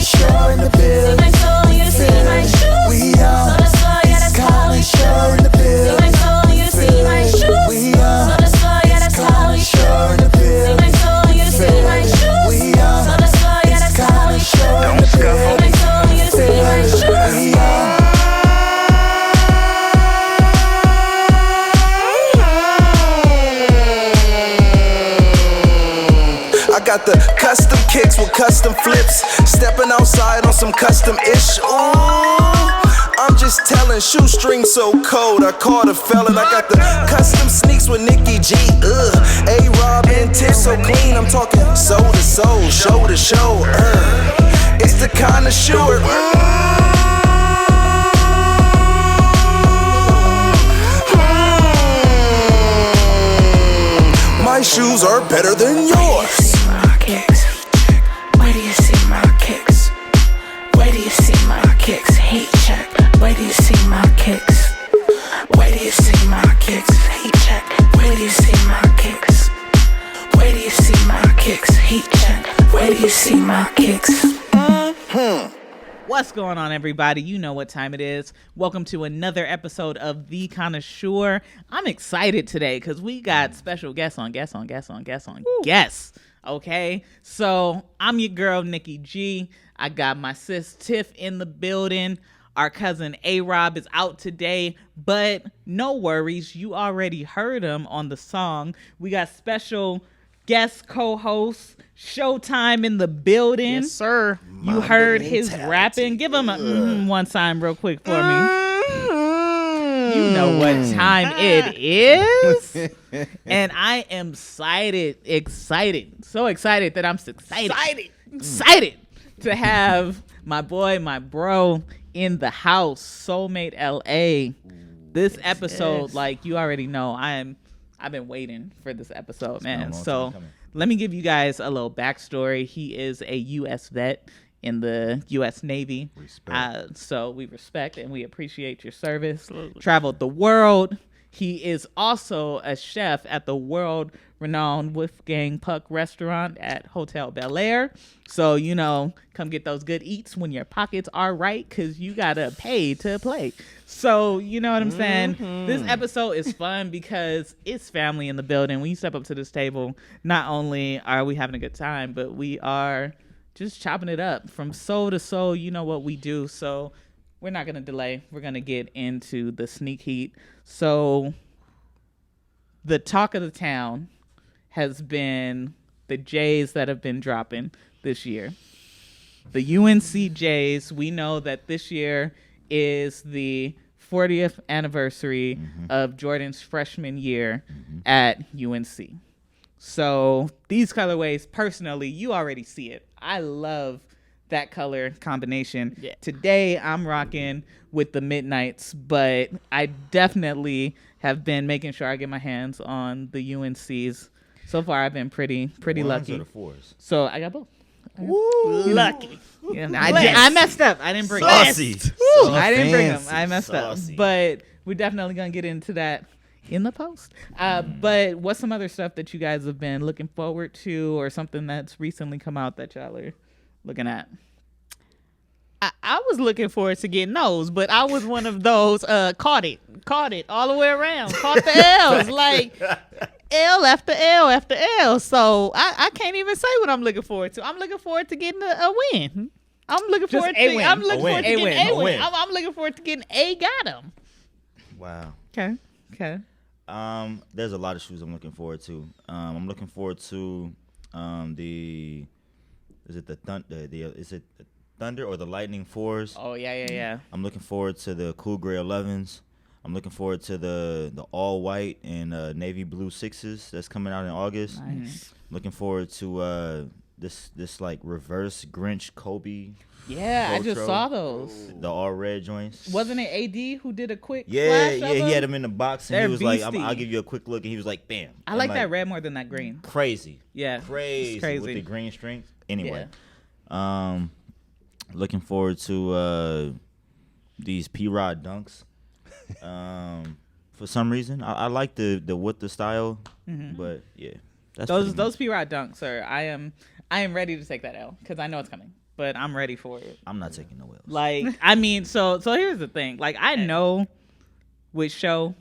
ConnoiShoer in the building. See my soul, you see my shoes. We are. So that's why, yeah, that's how we ConnoiShoer in the See building. my soul, you see my shoes. We are. So that's why, yeah, that's how we ConnoiShoer in the See building. my soul, you see my shoes. We are. So that's why, yeah, that's how we ConnoiShoer in the See my building. soul, you see my shoes. We are. I got the custom kicks with custom flips. Stepping outside on some custom ish. Ooh, I'm just telling, shoestrings so cold. I caught a felon. I got the custom sneaks with NIKKI G. A-Rob and tips so clean. I'm talking soul to soul, show to show. It's the ConnoiShoer. My shoes are better than yours. Where do you see my kicks? Where do you see my kicks? Heat check. Where do you see my kicks? Where do you see my kicks? Heat check. Where do you see my kicks? Where do you see my kicks? Heat check. Where do you see my kicks? What's going on, everybody? You know what time it is. Welcome to another episode of The ConnoiShoer. I'm excited today because we got special guests on guests. Okay, so I'm your girl, NIKKI G. I got my sis Tiff in the building. Our cousin A-Rob is out today, but no worries. You already heard him on the song. We got special guest co-host Sho Tyme in the building. Yes, sir. You heard his rapping. Give him a one time real quick for me. You know what time it is. And I am excited. So excited that I'm excited to have my boy, my bro in the house, Solemate LA. This episode, like you already know, I've been waiting for this episode, man. So let me give you guys a little backstory. He is a U.S. vet in the U.S. Navy. So we respect and we appreciate your service. Absolutely. Traveled the world. He is also a chef at the world-renowned Wolfgang Puck restaurant at Hotel Bel Air. So, you know, come get those good eats when your pockets are right, because you got to pay to play. So, you know what I'm saying? This episode is fun because it's family in the building. When you step up to this table, not only are we having a good time, but we are just chopping it up from soul to soul. You know what we do. So we're not going to delay. We're going to get into the sneak heat. So the talk of the town has been the Jays that have been dropping this year. The UNC Jays, we know that this year is the 40th anniversary of Jordan's freshman year at UNC. So these colorways, personally, you already see it. I love that color combination. Yeah. Today I'm rocking with the Midnights, but I definitely have been making sure I get my hands on the UNCs. So far I've been pretty lucky. Or the fours? So I got both. lucky. Yeah, I messed up. I didn't bring them. Saucy. I didn't bring them. I messed up. But we're definitely going to get into that in the post. But what's some other stuff that you guys have been looking forward to, or something that's recently come out that y'all are looking at? I was looking forward to getting those, but I was one of those caught it all the way around. Caught the L's, like L after L after L. So I can't even say what I'm looking forward to. I'm looking forward to getting a win. I'm looking forward to getting A got him. Wow. Okay. There's a lot of shoes I'm looking forward to. I'm looking forward to is it the Thunder or the Lightning 4s? Oh yeah. I'm looking forward to the Cool Gray 11s. I'm looking forward to the all white and navy blue 6s that's coming out in August. Nice. Looking forward to this like reverse Grinch Kobe. Yeah, I just saw those. The all red joints. Wasn't it AD who did a quick Yeah, flash of he them? had them in the box and They're he was like, beastie. I'll give you a quick look, and he was like, bam. I like that red more than that green. Crazy. Yeah. Crazy. It's crazy. With the green strings. Anyway. Yeah. Looking forward to these P-Rod dunks. For some reason, I like the with the style, but yeah, that's those P-Rod dunks are. I am ready to take that L because I know it's coming. but I'm ready for it. I'm not taking no L's. Like, I mean, so here's the thing. Like, I know with Sho,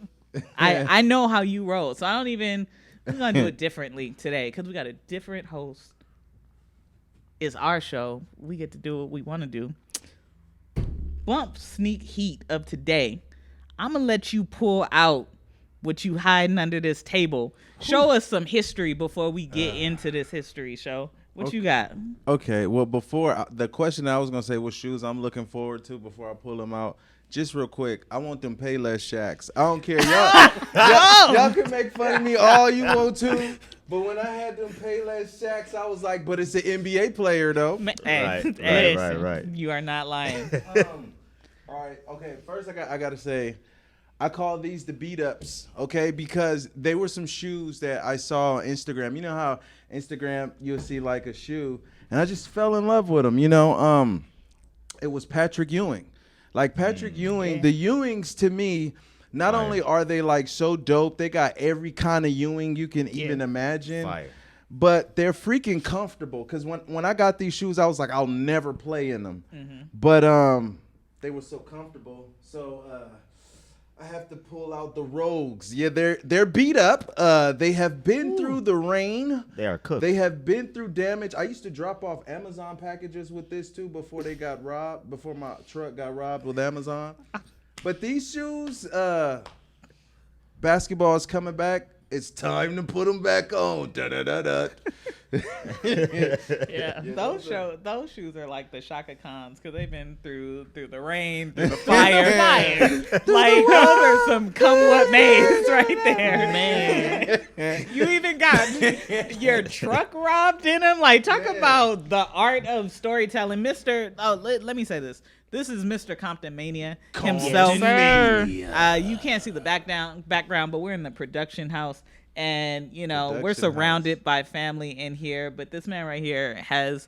I know how you roll. So I don't even. We're gonna do it differently today because we got a different host. It's our show. We get to do what we want to do. Bump sneak heat of today. I'm gonna let you pull out what you hiding under this table. Show us some history before we get into this history. Show what you got. Okay, well, before the question I was gonna say what shoes I'm looking forward to before I pull them out. Just real quick, I want them Payless Shacks. I don't care, y'all can make fun of me all you want to, but when I had them Payless Shacks, I was like, but it's an NBA player though. Right. You are not lying. All right, okay. First, I gotta say, I call these the beat ups, okay? Because they were some shoes that I saw on Instagram. You know how Instagram you'll see like a shoe, and I just fell in love with them. You know, it was Patrick Ewing. Like Patrick Ewing, the Ewings to me, not only are they like so dope, they got every kind of Ewing you can even imagine. Fire. But they're freaking comfortable. Cause when I got these shoes, I was like, I'll never play in them. But they were so comfortable. So I have to pull out the Rogues. Yeah, they're beat up. They have been through the rain. They are cooked. They have been through damage. I used to drop off Amazon packages with this too before they got robbed, before my truck got robbed with Amazon. But these shoes, basketball is coming back. It's time to put them back on. Da da da da. Yeah, those shoes are like the Shaka Khans because they've been through the rain, through the fire. Like those are some come what mays right there, man. You even got your truck robbed in them. Like talk about the art of storytelling, Mister. Oh, let me say this. This is Mr. Compton Mania himself. You can't see the background, but we're in the production house. And, you know, we're surrounded by family in here. But this man right here has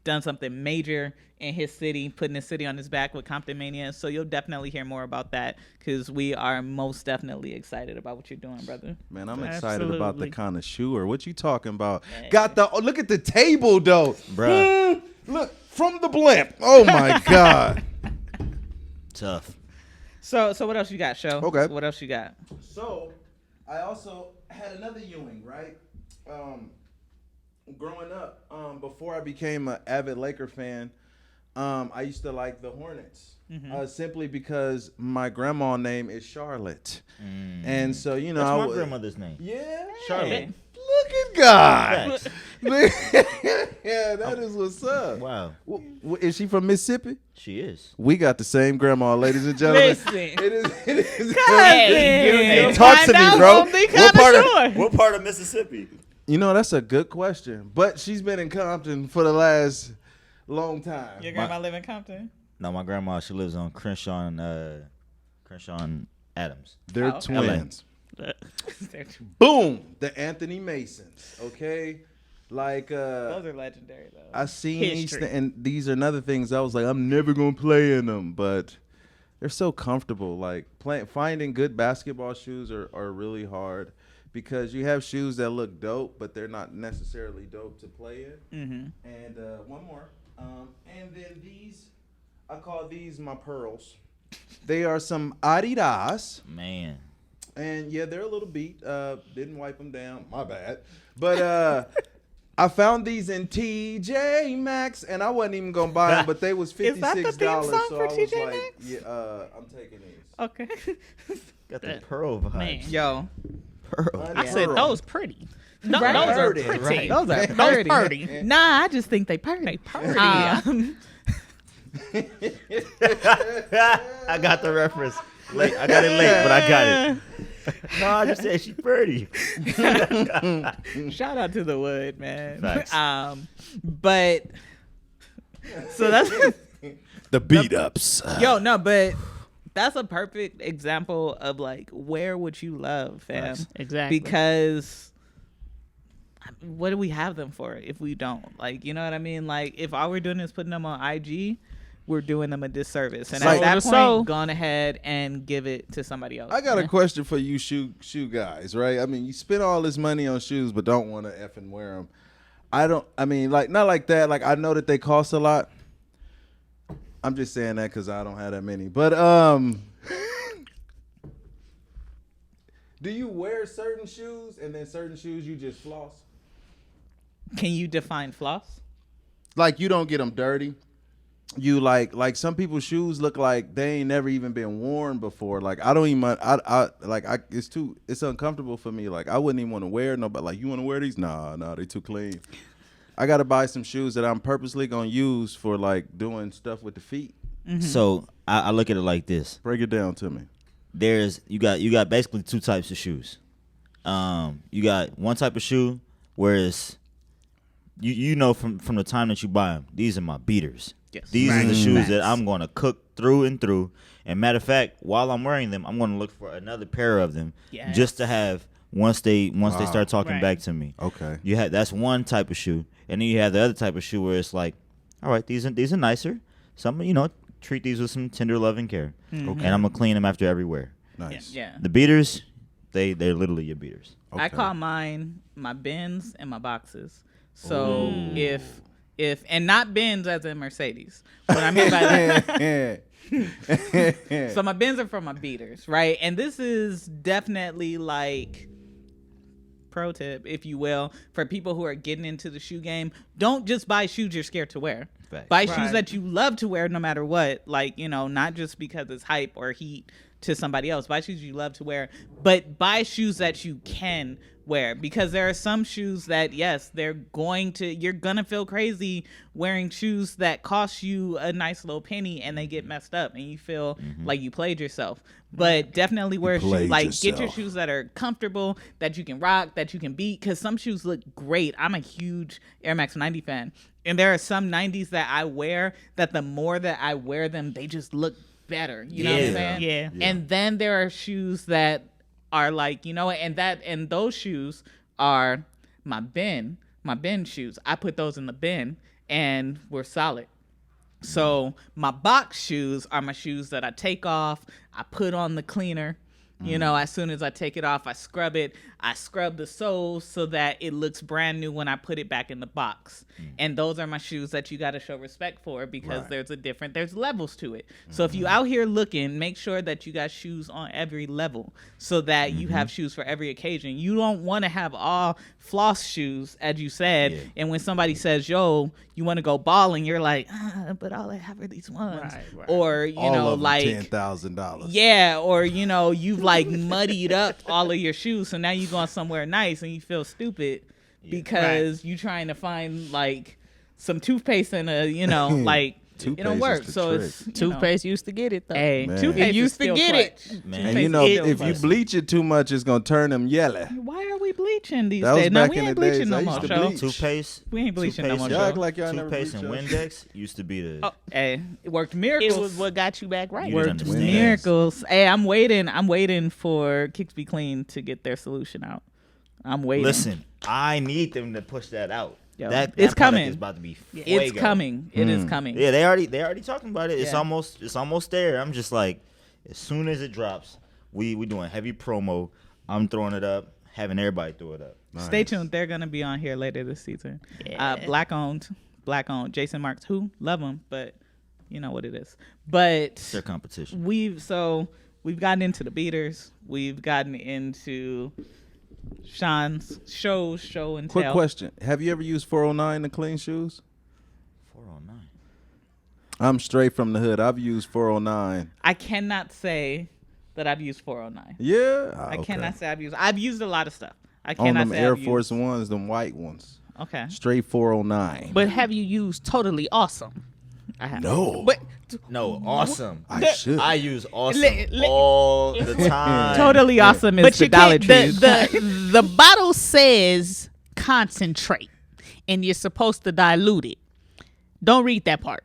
done something major in his city, putting his city on his back with Compton Mania. So you'll definitely hear more about that because we are most definitely excited about what you're doing, brother. Man, I'm excited about the ConnoiShoer. What you talking about? Got look at the table, though. Bruh. Look, from the blimp. Oh, my God. Tough. So what else you got, Sho? Okay. What else you got? So, I also had another Ewing, right? Growing up, before I became an avid Laker fan, I used to like the Hornets. Simply because my grandma's name is Charlotte. And so, you know. That's my grandmother's name. Yeah. Charlotte. Look at God. Facts. Yeah, that is what's up. Wow. Is she from Mississippi? She is. We got the same grandma, ladies and gentlemen. Listen. It is. Hey, talk to me, bro. What part of Mississippi? You know, that's a good question. But she's been in Compton for the last long time. Your grandma live in Compton? No, my grandma, she lives on Crenshaw and Adams. They're Oh. twins. Boom. The Anthony Masons. Okay. Like Those are legendary, though. I seen History. and these are another things I was like, I'm never gonna play in them, but they're so comfortable. Like finding good basketball shoes are really hard because you have shoes that look dope, but they're not necessarily dope to play in. And one more, and then these, I call these my pearls. They are some Adidas. Man. And yeah, they're a little beat. Didn't wipe them down. My bad. But I found these in TJ Maxx, and I wasn't even gonna buy them, but they was $56. Is that the theme song so for I was TJ like, Maxx? yeah, I'm taking these. Okay. Got the pearl vibes. Man. Yo, Pearl. I said those pretty. No, Right. those are Pretty, pretty. right. those are Those pretty. pretty. Nah, I just think they pretty. They pretty. I got the reference. Late. I got it late, but I got it. No, I just said she's pretty. Shout out to the wood, man. Facts. But so that's The beat ups. but that's a perfect example of like where would you love, fam? Facts. Exactly. Because what do we have them for if we don't? Like, you know what I mean? Like, if all we're doing is putting them on IG, we're doing them a disservice. And at that point, gone ahead and give it to somebody else. I got a question for you shoe guys, right? I mean, you spend all this money on shoes, but don't want to effing wear them. Not like that. Like, I know that they cost a lot, I'm just saying that because I don't have that many. But do you wear certain shoes and then certain shoes you just floss? Can you define floss? Like you don't get them dirty. You like some people's shoes look like they ain't never even been worn before. Like I don't even it's uncomfortable for me. Like I wouldn't even want to wear no. But like you want to wear these? Nah, they too clean. I gotta buy some shoes that I'm purposely gonna use for like doing stuff with the feet. Mm-hmm. So I look at it like this. Break it down to me. You got basically two types of shoes. You got one type of shoe where it's you know from the time that you buy them, these are my beaters. Yes. These are the shoes Facts. that I'm going to cook through and through. And matter of fact, while I'm wearing them, I'm going to look for another pair of them Yes. just to have once they start talking Right. back to me. Okay. That's one type of shoe, and then you have the other type of shoe where it's like, all right, these are nicer. Some treat these with some tender love and care, Okay. and I'm gonna clean them after every wear. Nice. Yeah. The beaters, they're literally your beaters. Okay. I call mine my bins and my boxes. So if and not bins as in Mercedes. What I mean by that. So my bins are for my beaters, right? And this is definitely like pro tip, if you will, for people who are getting into the shoe game. Don't just buy shoes you're scared to wear. Facts. Buy shoes that you love to wear no matter what. Like, not just because it's hype or heat to somebody else. Buy shoes you love to wear, but buy shoes that you can wear, because there are some shoes that, yes, you're gonna feel crazy wearing shoes that cost you a nice little penny and they get messed up and you feel like you played yourself. But definitely wear shoes, get your shoes that are comfortable, that you can rock, that you can beat, because some shoes look great. I'm a huge Air Max 90 fan, and there are some 90s that I wear that the more that I wear them, they just look better. You know what I'm saying? Yeah. And then there are shoes that are like, and those shoes are my bin shoes. I put those in the bin and we're solid. So my box shoes are my shoes that I take off, I put on the cleaner. As soon as I take it off, I scrub it. I scrub the soles so that it looks brand new when I put it back in the box. And those are my shoes that you got to show respect for, because there's levels to it. So if you out here looking, make sure that you got shoes on every level so that you have shoes for every occasion. You don't want to have all floss shoes, as you said. Yeah. And when somebody says, yo, you want to go balling, you're like, but all I have are these ones. Right. Or, like $10,000. yeah, or you've like muddied up all of your shoes, so now you going somewhere nice and you feel stupid because you trying to find like some toothpaste and like it don't work. So it's Toothpaste used to get it though. Hey, Man. toothpaste Used is to still get clutch. it. Man. And Toothpaste is if still you clutch. bleach it too much, it's gonna turn them yellow. Why are we bleaching these That was days? No, back we in ain't the days. bleaching no I more, used to show. bleach. Toothpaste. We ain't bleaching no more, Y'all show. act like y'all never Toothpaste bleach and yours. Windex used to be the. Oh, hey, it worked miracles. It was what got you back right. You Worked didn't understand. miracles. Hey, I'm waiting for Kicks Be Clean to get their solution out. I'm waiting. Listen, I need them to push that out. Yo, That it's product coming. is about to be. It's fuego. coming. It is coming. Yeah, they already talking about it. It's Yeah. almost there. I'm just like, as soon as it drops, we doing heavy promo. I'm throwing it up, having everybody throw it up. Stay tuned. They're gonna be on here later this season. Yeah. Black owned. Jason Marks, who love them, but you know what it is. But Their competition. we've gotten into the beaters. We've gotten into Sean's show and Quick tell. question: have you ever used 409 to clean shoes? 409. I'm straight from the hood. I've used 409. I cannot say that I've used 409. Yeah, I cannot say I've used a lot of stuff. I on cannot them say Air I've Force used. Ones, them white ones. Okay. Straight 409. But have you used Totally Awesome? I have. no, But No, awesome. I should. I use awesome Li- all the time. Totally awesome is but the you Dollar can't. Tree. The bottle says concentrate, and you're supposed to dilute it. Don't read that part.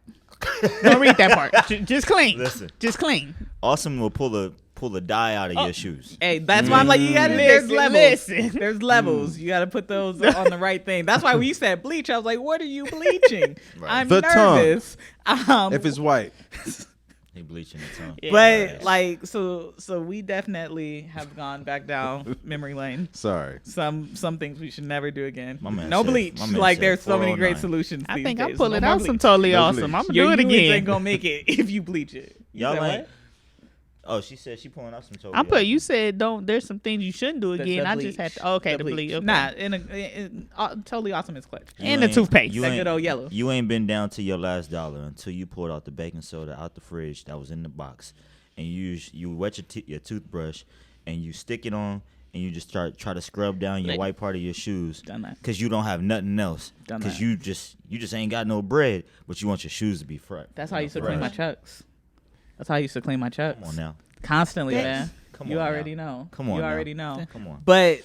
Don't read that part. Just clean. Listen. Just clean. Awesome will pull the dye out of your shoes. Hey, that's why I'm like, you gotta. There's Listen, levels. listen. There's levels. You gotta put those on the right thing. That's why when you said bleach, I was like, what are you bleaching? Right. I'm The tongue. nervous. if it's white. He bleaching the tongue. But like, so we definitely have gone back down memory lane. Sorry. Some things we should never do again. My man No said- bleach. my man Like said there's so many great 409. solutions. I these think days. I'm pulling No more out some bleach. totally No awesome. bleach. I'm gonna Your do it unions again. ain't gonna make it if you bleach it. You Y'all said ain't. what? Oh, she said she pulling out some toes. I put. You said don't. There's some things you shouldn't do The again. I just had bleach. to. Okay, the bleach. Okay. Nah, totally awesome is clutch. And the toothpaste. You That ain't- good old yellow. You ain't been down to your last dollar until you pulled out the baking soda out the fridge that was in the box, and you wet your toothbrush, and you stick it on, and you just try to scrub down your Like- white part of your shoes. Done that. Cause you don't have nothing else. Done Cause that. you just ain't got no bread, but you want your shoes to be fresh. That's how I used to clean my chucks. That's how I used to clean my chucks. Come on now. Constantly, Thanks. man. Come You on already now. know. Come on You now. already know. Come on. But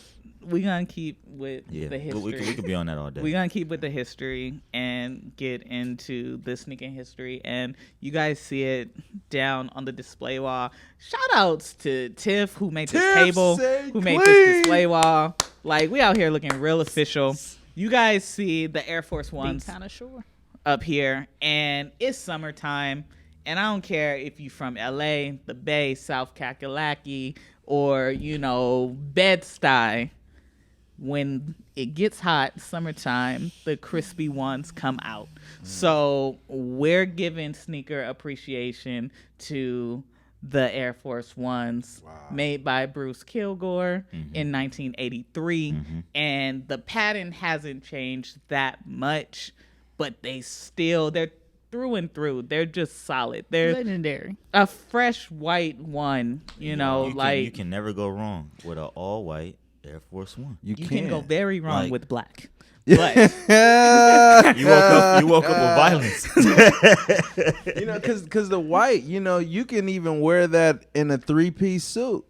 we gonna keep with Yeah, the history. we could be on that all day. We're gonna keep with the history and get into the sneaking history, and you guys see it down on the display wall. Shout outs to Tiff who made this Tiff table, say who made clean. this display wall. Like we out here looking real official. You guys see the Air Force Ones Kind of sure. up here, and it's summertime, and I don't care if you from LA, the Bay, South Kakalaki, or Bed-Stuy. When it gets hot, summertime, the crispy ones come out. So we're giving sneaker appreciation to the Air Force Ones made by Bruce Kilgore in 1983. And the pattern hasn't changed that much, but they're through and through. They're just solid. They're Legendary. a fresh white one, you you can never go wrong with an all white Air Force One. You can go very wrong Like- with black. But You woke up with violence. Because the white, you can even wear that in a 3-piece suit.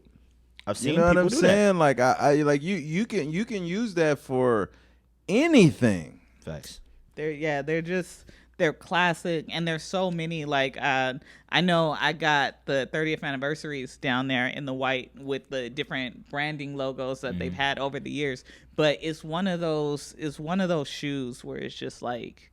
I've seen You know what people I'm do saying? Like I like you can use that for anything. that. Facts. they're classic, and there's so many. Like I know I got the 30th anniversaries down there in the white with the different branding logos that they've had over the years. But it's one of those shoes where it's just like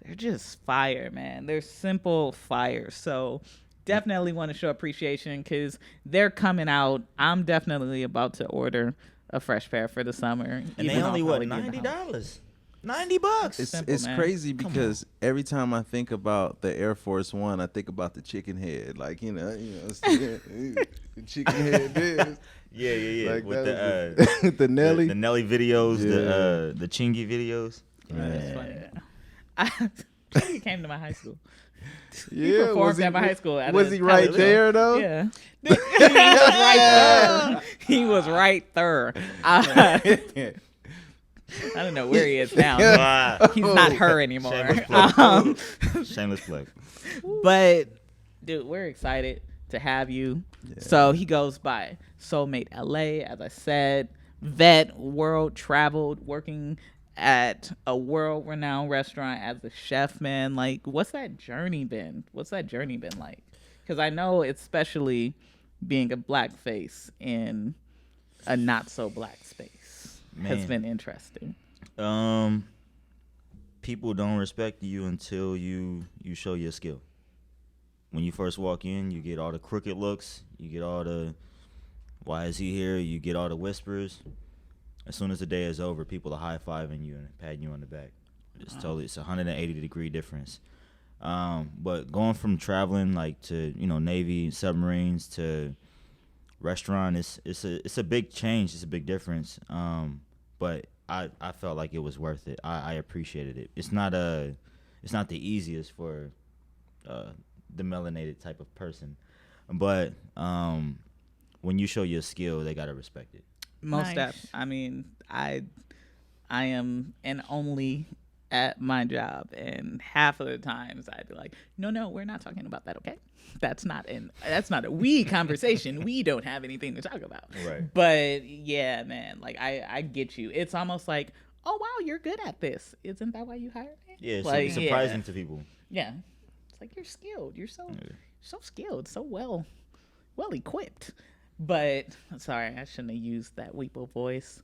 they're just fire, man. They're simple fire. So definitely want to show appreciation because they're coming out. I'm definitely about to order a fresh pair for the summer. And they only what $90. $90. It's Simple, it's man. crazy because every time I think about the Air Force One, I think about the chicken head, like the chicken head. This. Yeah. Like With that the was the Nelly. the Nelly videos, Yeah. the Chingy videos. That's funny. He came to my high school. He yeah, performed at my high school. At Was a he right college there show. though? Yeah. He was right there. He was right there. I don't know where he is now. Wow. He's not her anymore. Shameless plug. Shameless plug. But dude, we're excited to have you. So he goes by Solemate LA, as I said, vet, world traveled, working at a world renowned restaurant as a chef, man. Like, what's that journey been? What's that journey been like? Because I know, especially being a black face in a not so black space has Man. been interesting. People don't respect you until you show your skill. When you first walk in, you get all the crooked looks, you get all the why is he here, you get all the whispers. As soon as the day is over, people are high-fiving you and patting you on the back. It's totally, it's a 180-degree difference. But going from traveling like to Navy, submarines to restaurant, it's a big change. It's a big difference. But I felt like it was worth it. I appreciated it. It's not the easiest for the melanated type of person, but when you show your skill, they gotta respect it. Most Nice. def. I mean, I am an only at my job, and half of the times I'd be like, no, we're not talking about that, okay? That's not a we conversation. We don't have anything to talk about. Right. But yeah, man, like I get you. It's almost like, oh wow, you're good at this. Isn't that why you hired me? Yeah, it's Like, surprising to people. Yeah. It's like you're skilled. You're so skilled, so well equipped. But sorry, I shouldn't have used that Weepo voice.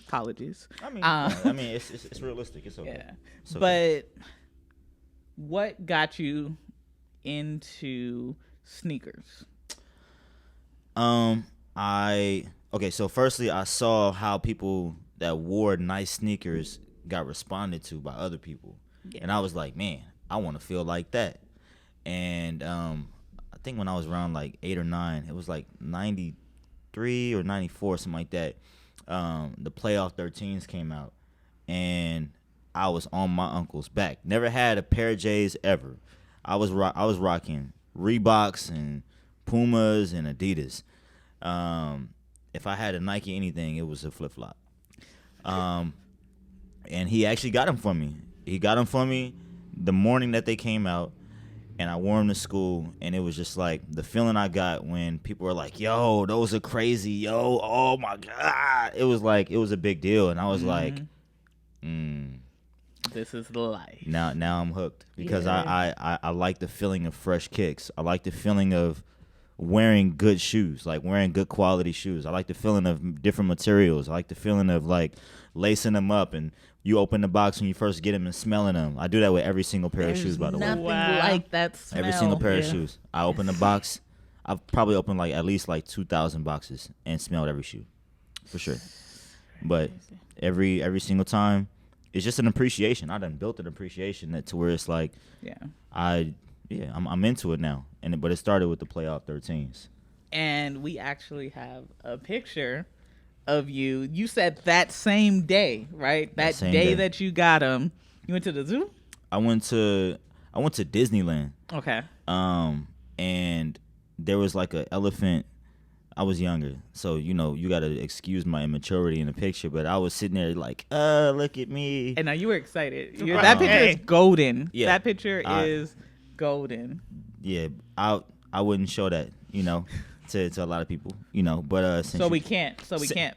Apologies. I mean, it's realistic. It's okay. Yeah. It's okay. But what got you into sneakers? So firstly, I saw how people that wore nice sneakers got responded to by other people, and I was like, man, I want to feel like that. And I think when I was around like 8 or 9, it was like 93 or 94, something like that. The playoff 13s came out, and I was on my uncle's back. Never had a pair of J's ever. I was rocking Reeboks and Pumas and Adidas. If I had a Nike anything, it was a flip flop. And he actually got them for me. He got them for me the morning that they came out, and I wore them to school. And it was just like the feeling I got when people were like, "Yo, those are crazy, yo, oh my god!" It was like it was a big deal, and I was like, This is the life. Now I'm hooked because I like the feeling of fresh kicks. I like the feeling of wearing good shoes, like wearing good quality shoes. I like the feeling of different materials. I like the feeling of like lacing them up, and you open the box when you first get them and smelling them. I do that with every single pair of shoes, by the way. Nothing like that smell. Every single pair of shoes. I open the box. I've probably opened like at least like 2,000 boxes and smelled every shoe, for sure. But every single time, it's just an appreciation. I done built an appreciation that to where it's like, I'm into it now. But it started with the playoff 13s. And we actually have a picture of you. You said that same day, right? That same day day that you got them. You went to the zoo? I went to Disneyland. Okay. And there was like an elephant. I was younger, so you gotta excuse my immaturity in the picture. But I was sitting there like, look at me. And now you were excited. That picture is golden. Yeah. That picture is golden. Yeah, I wouldn't show that, to a lot of people, But So we can't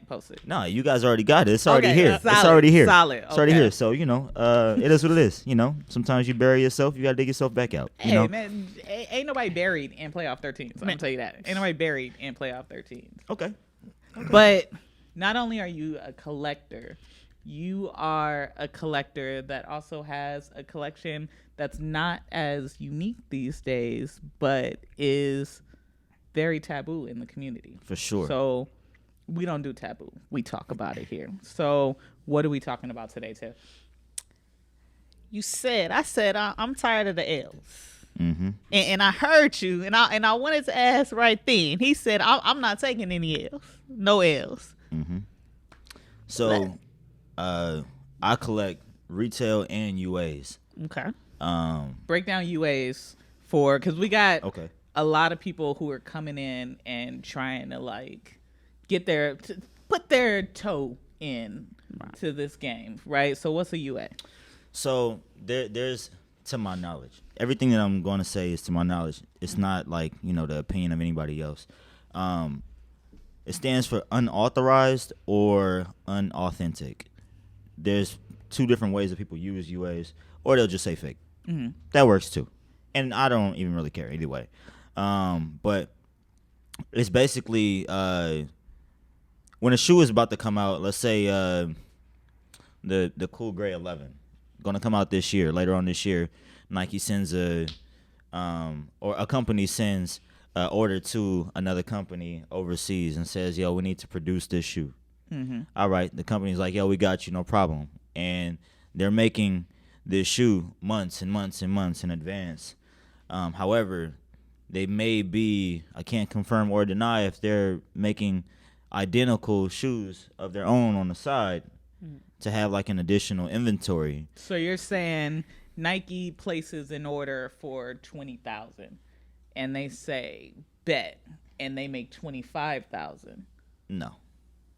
post it. No, you guys already got it. It's already here. Solid, it's already here. Solid. It's already Okay. here. So it is what it is. Sometimes you bury yourself. You gotta dig yourself back out. Hey man, ain't nobody buried in playoff 13s. I'm gonna tell you that. Ain't nobody buried in playoff 13s. Okay. But not only are you a collector, you are a collector that also has a collection that's not as unique these days, but is very taboo in the community. For sure. So we don't do taboo. We talk about it here. So what are we talking about today, Tiff? I said I'm tired of the L's. Mm-hmm. And I heard you, and I wanted to ask right then. He said, I'm not taking any L's. No L's. Mm-hmm. So I collect retail and UAs. Okay. Break down UAs because we got Okay. a lot of people who are coming in and trying to like put their toe in to this game, right? So what's a UA? So there's, to my knowledge, everything that I'm going to say is to my knowledge. It's not like the opinion of anybody else. It stands for unauthorized or unauthentic. There's two different ways that people use UAs, or they'll just say fake. Mm-hmm. That works too, and I don't even really care either way. But it's basically when a shoe is about to come out. Let's say the Cool Gray 11 going to come out this year. Later on this year, Nike sends or a company sends an order to another company overseas and says, "Yo, we need to produce this shoe." Mm-hmm. All right, the company's like, "Yo, we got you, no problem," and they're making this shoe months and months and months in advance. However, they may be, I can't confirm or deny if they're making identical shoes of their own on the side to have like an additional inventory. So you're saying Nike places an order for 20,000 and they say bet and they make 25,000. No,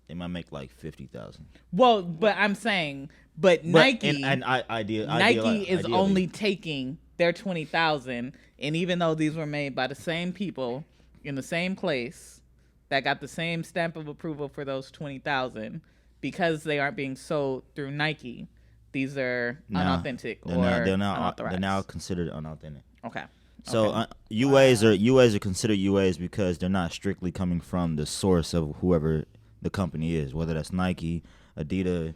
they might make like 50,000. Well, but I'm saying, Nike Nike is only taking their 20,000, and even though these were made by the same people in the same place that got the same stamp of approval for those 20,000, because they aren't being sold through Nike, these are unauthentic they're unauthorized. now considered unauthentic. Okay. So UAs are considered UAs because they're not strictly coming from the source of whoever the company is, whether that's Nike, Adidas,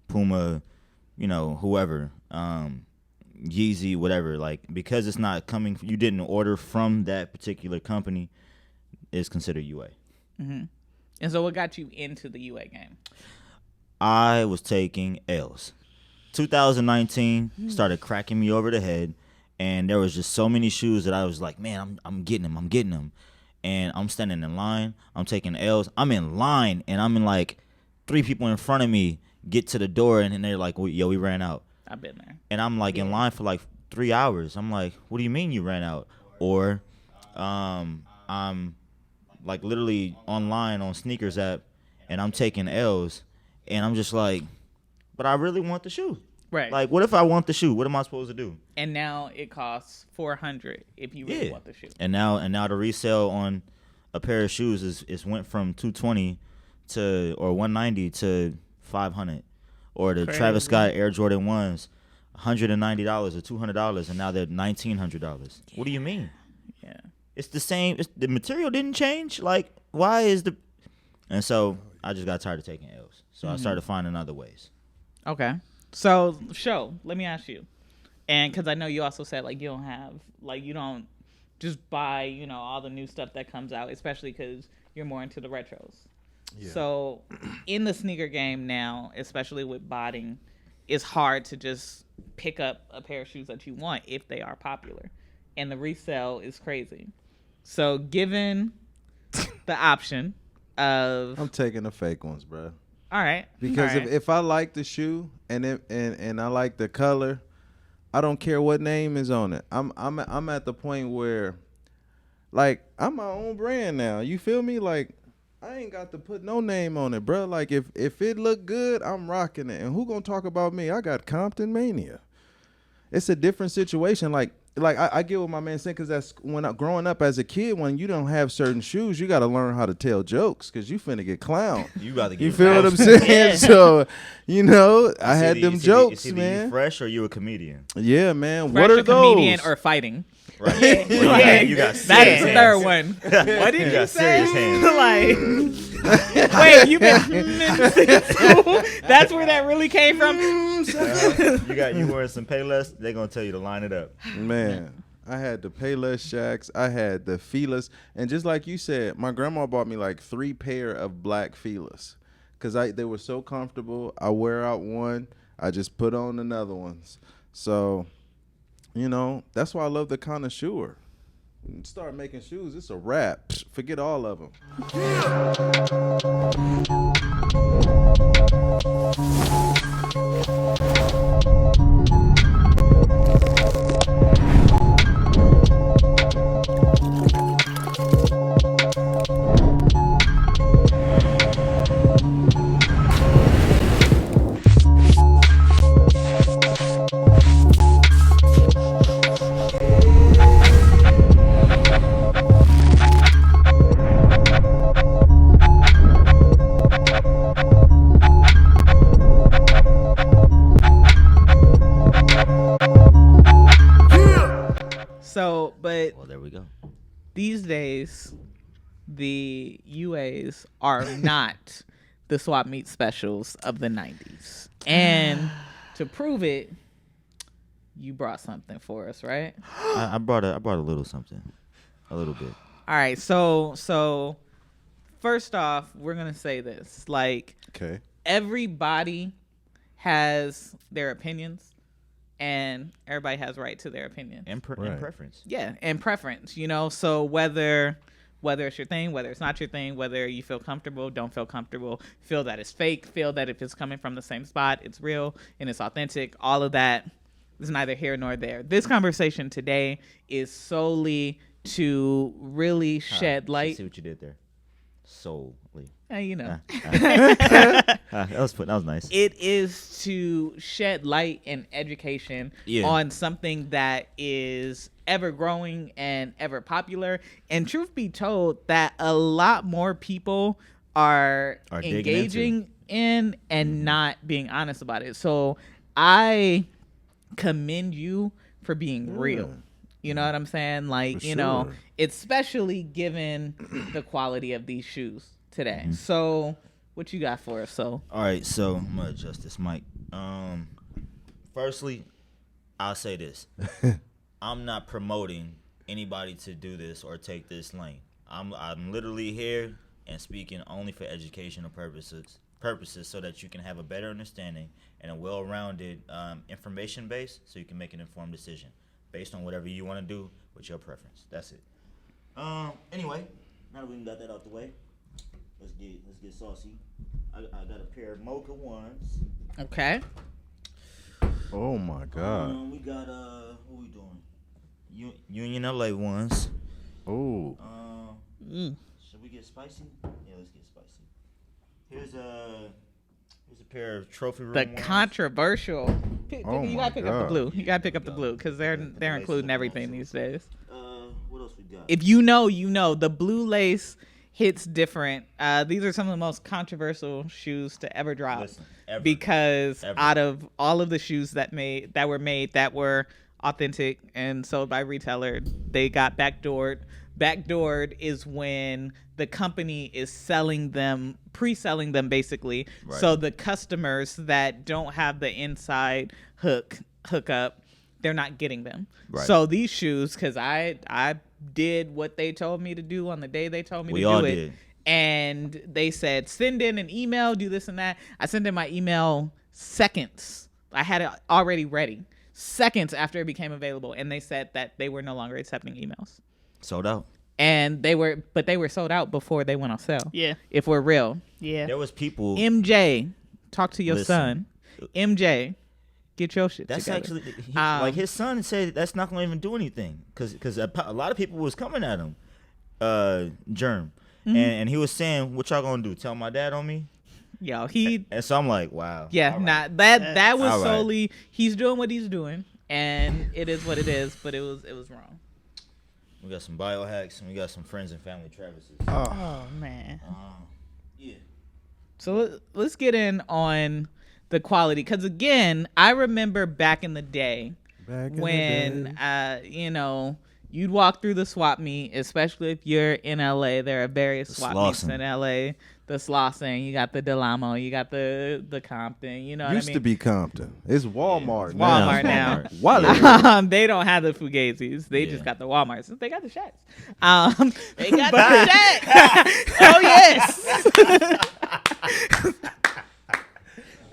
Puma, whoever. Yeezy, whatever, like because it's not coming, you didn't order from that particular company, it's considered UA. And so, what got you into the UA game? I was taking L's. 2019 started cracking me over the head, and there was just so many shoes that I was like, man, I'm getting them, and I'm standing in line, I'm taking L's, I'm in line, and I'm in like 3 people in front of me get to the door, and then they're like, yo, we ran out. I've been there. And I'm like in line for like 3 hours. I'm like, what do you mean you ran out? Or I'm like literally online on sneakers app, and I'm taking L's, and I'm just like, but I really want the shoe. Right. Like, what if I want the shoe? What am I supposed to do? And now it costs $400 if you really want the shoe. And now the resale on a pair of shoes is went from $220 to or $190 to $500, or the Travis Scott Air Jordan 1s, $190 or $200, and now they're $1,900. What do you mean? Yeah. It's the same. The material didn't change. Like, why is the? And so I just got tired of taking L's. So I started finding other ways. Okay. So, Sho, let me ask you. And because I know you also said, like, you don't just buy, all the new stuff that comes out, especially because you're more into the retros. Yeah. So, in the sneaker game now, especially with botting, it's hard to just pick up a pair of shoes that you want if they are popular. And the resale is crazy. So, given the option of... I'm taking the fake ones, bro. All right. Because all right. if I like the shoe and I like the color, I don't care what name is on it. I'm at the point where, like, I'm my own brand now. You feel me? Like, I ain't got to put no name on it, bro. Like, if it look good, I'm rocking it. And who gonna talk about me? I got Compton Mania. It's a different situation. Like I get what my man saying, because that's when growing up as a kid, when you don't have certain shoes, you got to learn how to tell jokes, because you finna get clowned. You got to get. You feel what I'm saying? Yeah. So, I had them jokes, you man. You fresh or you a comedian? Yeah, man. Fresh What are a comedian those? or fighting? Right. Yeah. You got That is serious the third hands. one. What did you got say? serious hands. Like, wait, you been in school? That's where that really came from. You wearing some Payless? They're gonna tell you to line it up. Man, I had the Payless Shacks. I had the Feelers. And just like you said, my grandma bought me like 3 pair of black Feelers, because they were so comfortable. I wear out one, I just put on another ones. So, that's why I love the ConnoiShoer. Start making shoes, it's a wrap. Psh, forget all of them. So, but Well, there we go. these days, the UAs are not the swap meet specials of the 90s. And to prove it, you brought something for us, right? I brought a little something, a little bit. All right. So first off, we're going to say this. Like, Okay. everybody has their opinions, and everybody has right to their opinion. And Right. preference. Yeah, and preference, so whether it's your thing, whether it's not your thing, whether you feel comfortable, don't feel comfortable, feel that it's fake, feel that if it's coming from the same spot, it's real and it's authentic, all of that is neither here nor there. This conversation today is solely to really shed light. See what you did there. Solely. That was nice. It is to shed light and education on something that is ever growing and ever popular. And truth be told, that a lot more people are engaging in and not being honest about it. So I commend you for being real. You know what I'm saying? Like, sure. especially given the quality of these shoes today. Mm-hmm. So what you got for us? So all right, so I'm gonna adjust this mic. Firstly, I'll say this. I'm not promoting anybody to do this or take this lane. I'm literally here and speaking only for educational purposes so that you can have a better understanding and a well-rounded information base so you can make an informed decision based on whatever you want to do with your preference. That's it. Anyway, now that we got that out the way, let's get saucy. I got a pair of mocha ones. Okay. Oh my God. We got what we doing? Union LA ones. Oh. Should we get spicy? Yeah, let's get spicy. Here's a pair of trophy room The ones. controversial. Oh You my gotta pick up the God. blue. You gotta pick up the blue because they're including everything these days. What else we got? If you know, you know. The blue lace hits different. These are some of the most controversial shoes to ever drop. Listen, ever. Because Ever. out of all of the shoes that were authentic and sold by retailer, they got backdoored. Backdoored is when the company is selling them, pre-selling them basically. Right. So the customers that don't have the inside hookup, they're not getting them. Right. So these shoes, because I did what they told me to do on the day they told me We to all do it. did. And they said, send in an email, do this and that. I sent in my email seconds. I had it already ready. Seconds after it became available. And they said that they were no longer accepting emails. Sold out. And they were sold out before they went on sale. Yeah. If we're real. Yeah. There was people. MJ, talk to your Listen. son. MJ, get your shit That's together. actually like his son said that's not going to even do anything because a lot of people was coming at him, Germ, and he was saying, "What y'all gonna do? Tell my dad on me?" Yo, And so I'm like, "Wow." yeah, all right. nah, that was All right. solely he's doing what he's doing, and it is what it is. But it was wrong. We got some biohacks and we got some friends and family Travis's. Oh man. Yeah. So let's get in on the quality, because again, I remember back in the day when you'd walk through the swap meet, especially if you're in LA. There are various swap meets in LA. The Slauson, you got the Delamo, you got the Compton. You know what I Used mean? to be Compton. It's Walmart. Walmart now. Walmart. They don't have the Fugazies. They just got the Walmarts. They got the Shacks. They got the Shaq. Oh yes.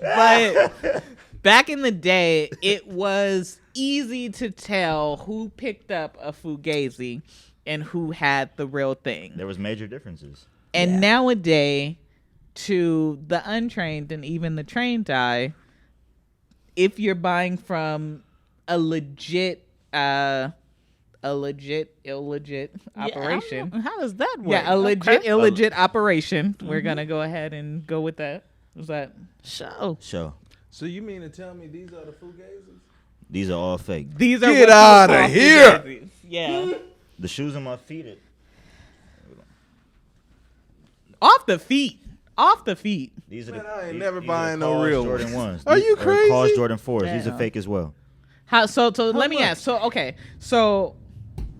But back in the day, it was easy to tell who picked up a Fugazi and who had the real thing. There was major differences. And nowadays, to the untrained and even the trained eye, if you're buying from a legit, illegit operation. How does that work? Yeah, a legit, Okay. illegit operation. We're going to go ahead and go with that. Was that? Show. So So you mean to tell me these are the Fugazis? these are all fake. These are Get what outta people call here. Fugazis. Yeah. The shoes on my feet. Off the feet. Off the feet. These are Man, the. I ain't these- never these buying are no Cause real Jordan ones. ones. Are you crazy? Cause Jordan 4s. These are Damn. fake as well. So let me much? ask. So okay. So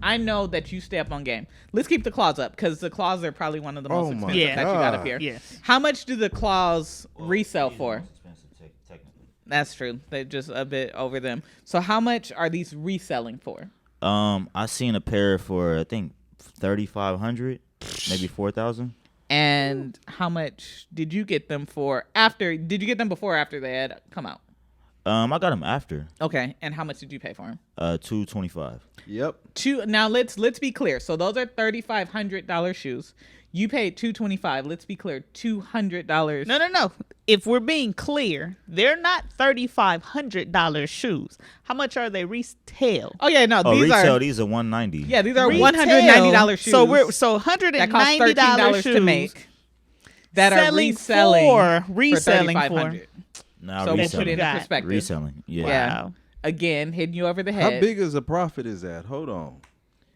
I know that you stay up on game. Let's keep the claws up, because the claws are probably one of the most Oh my expensive that you got up God. here. Yes. How much do the claws resell These are for? most expensive, technically. That's true. They're just a bit over them. So how much are these reselling for? I seen a pair for I think 3,500, maybe 4,000. And how much did you get them for after? Did you get them before or after they had come out? I got them after Okay. And how much did you pay for them? $225. Yep. Now let's be clear. So those are $3,500 shoes. You paid $225. Let's be clear, $200. No. If we're being clear, they're not $3,500 shoes. How much are they retail? Oh yeah, no, Oh, these retail. are These are $190. yeah, these are Retail. $190 shoes. So we're that cost $190 $13 shoes to make. That are selling reselling for $3,500. Now So we put reselling. it into Got perspective. Reselling. Yeah. Yeah. Wow. Again, hitting you over the How head. big is a profit is that? Hold on.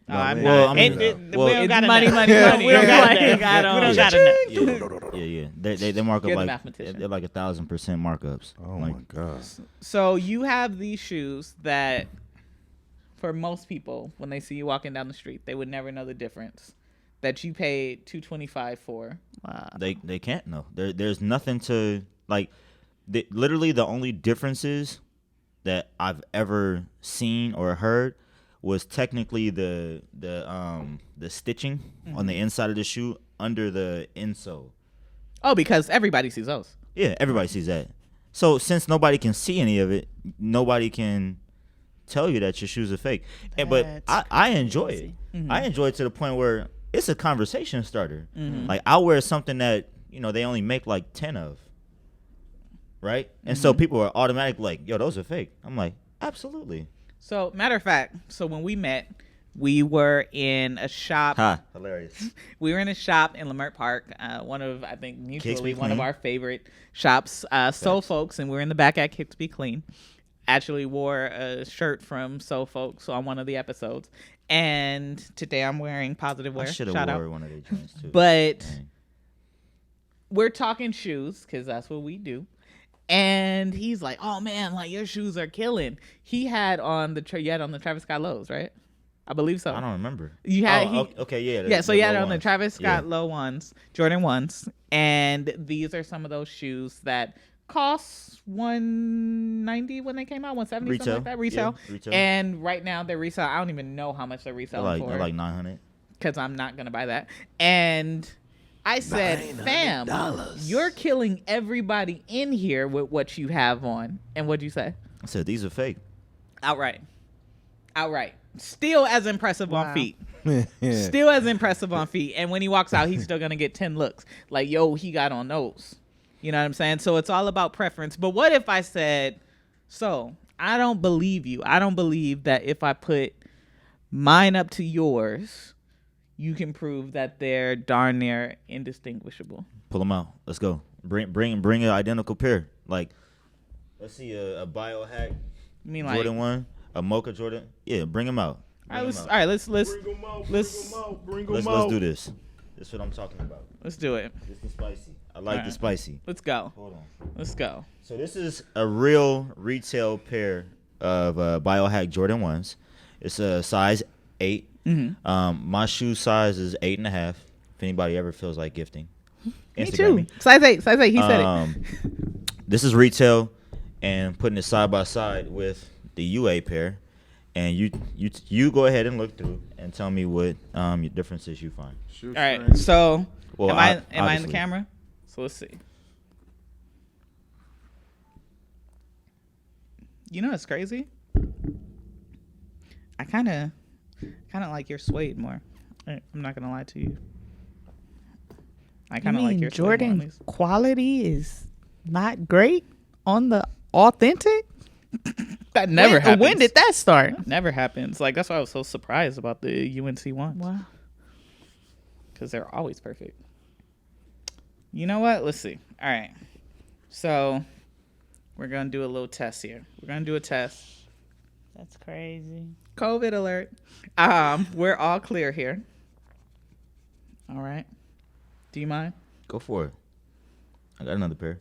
No, I'm man. Well, not. I mean, we don't it's got money, enough. money, money. We don't got Like, enough. I don't- We don't got enough. Yeah. They mark up You're the like mathematician. they're like 1,000% markups. Oh like, my God. So you have these shoes that, for most people, when they see you walking down the street, they would never know the difference. That you paid $225 for. They can't know. There's nothing to like. Literally, the only difference is that I've ever seen or heard was technically the stitching on the inside of the shoe under the insole. Oh, because everybody sees those. Yeah, everybody sees that. So since nobody can see any of it, nobody can tell you that your shoes are fake. But I enjoy it. Mm-hmm. I enjoy it to the point where it's a conversation starter. Like I'll wear something that they only make like 10 of, right? And so people are automatically like, "Yo, those are fake." I'm like, absolutely. So matter of fact, so when we met, we were in a shop. Hilarious. We were in a shop in Lamert Park. One of, I think, mutually Be one of Clean. our favorite shops, Soul Folks, and we were in the back at Kicks Be Clean. Actually wore a shirt from Soul Folks on one of the episodes, and today I'm wearing Positive Wear. I should have Shout wore out. one of their joints too. But Dang. we're talking shoes because that's what we do. And he's like, "Oh man, like your shoes are killing." He had on you had on the Travis Scott lows, right? I believe so. I don't remember. You had Okay, yeah. yeah. So the you had low on the ones. Travis Scott Yeah. low ones, Jordan ones, and these are some of those shoes that cost $190 when they came out, $170 something Retail. like that retail. Yeah, retail. And right now they're resale. I don't even know how much they're They're reselling like for. like 900. Because I'm not gonna buy that. And I said, "Fam, you're killing everybody in here with what you have on." And what'd you say? I said these are fake. Outright. Still as impressive on feet. Still as impressive on feet. And when he walks out, he's still gonna get 10 looks. Like, yo, he got on those. You know what I'm saying? So it's all about preference. But what if I said, so I don't believe you. I don't believe that if I put mine up to yours, you can prove that they're darn near indistinguishable. Pull them out. Let's go. Bring an identical pair. Like, let's see a biohack I mean, like, Jordan 1, a Mocha Jordan. Yeah, bring them out. all right, let's Bring them out. let's Let's do this. This is what I'm talking about. let's do it. This is spicy. I like Alright. the spicy. Let's go. Hold on. Let's go. So this is a real retail pair of biohack Jordan 1s. It's a size 8. My shoe size is 8.5. If anybody ever feels like gifting, Me Instagram too. Size 8. He said it. This is retail, and putting it side by side with the UA pair, and you go ahead and look through and tell me what your differences you find. Shoe All right. strength. So, Well, am I in the obviously. camera? So let's see. You know what's crazy? I kind of like your suede more. I'm not gonna lie to you. I kind of like your suede more, at Jordan least. quality is not great on the authentic? That never happens. When did that start? Never happens. Like, that's why I was so surprised about the UNC ones. Wow. Because they're always perfect. You know what? Let's see. All right. So we're going to do a little test here. We're going to do a test. That's crazy. COVID alert. We're all clear here. All right. Do you mind? Go for it. I got another pair.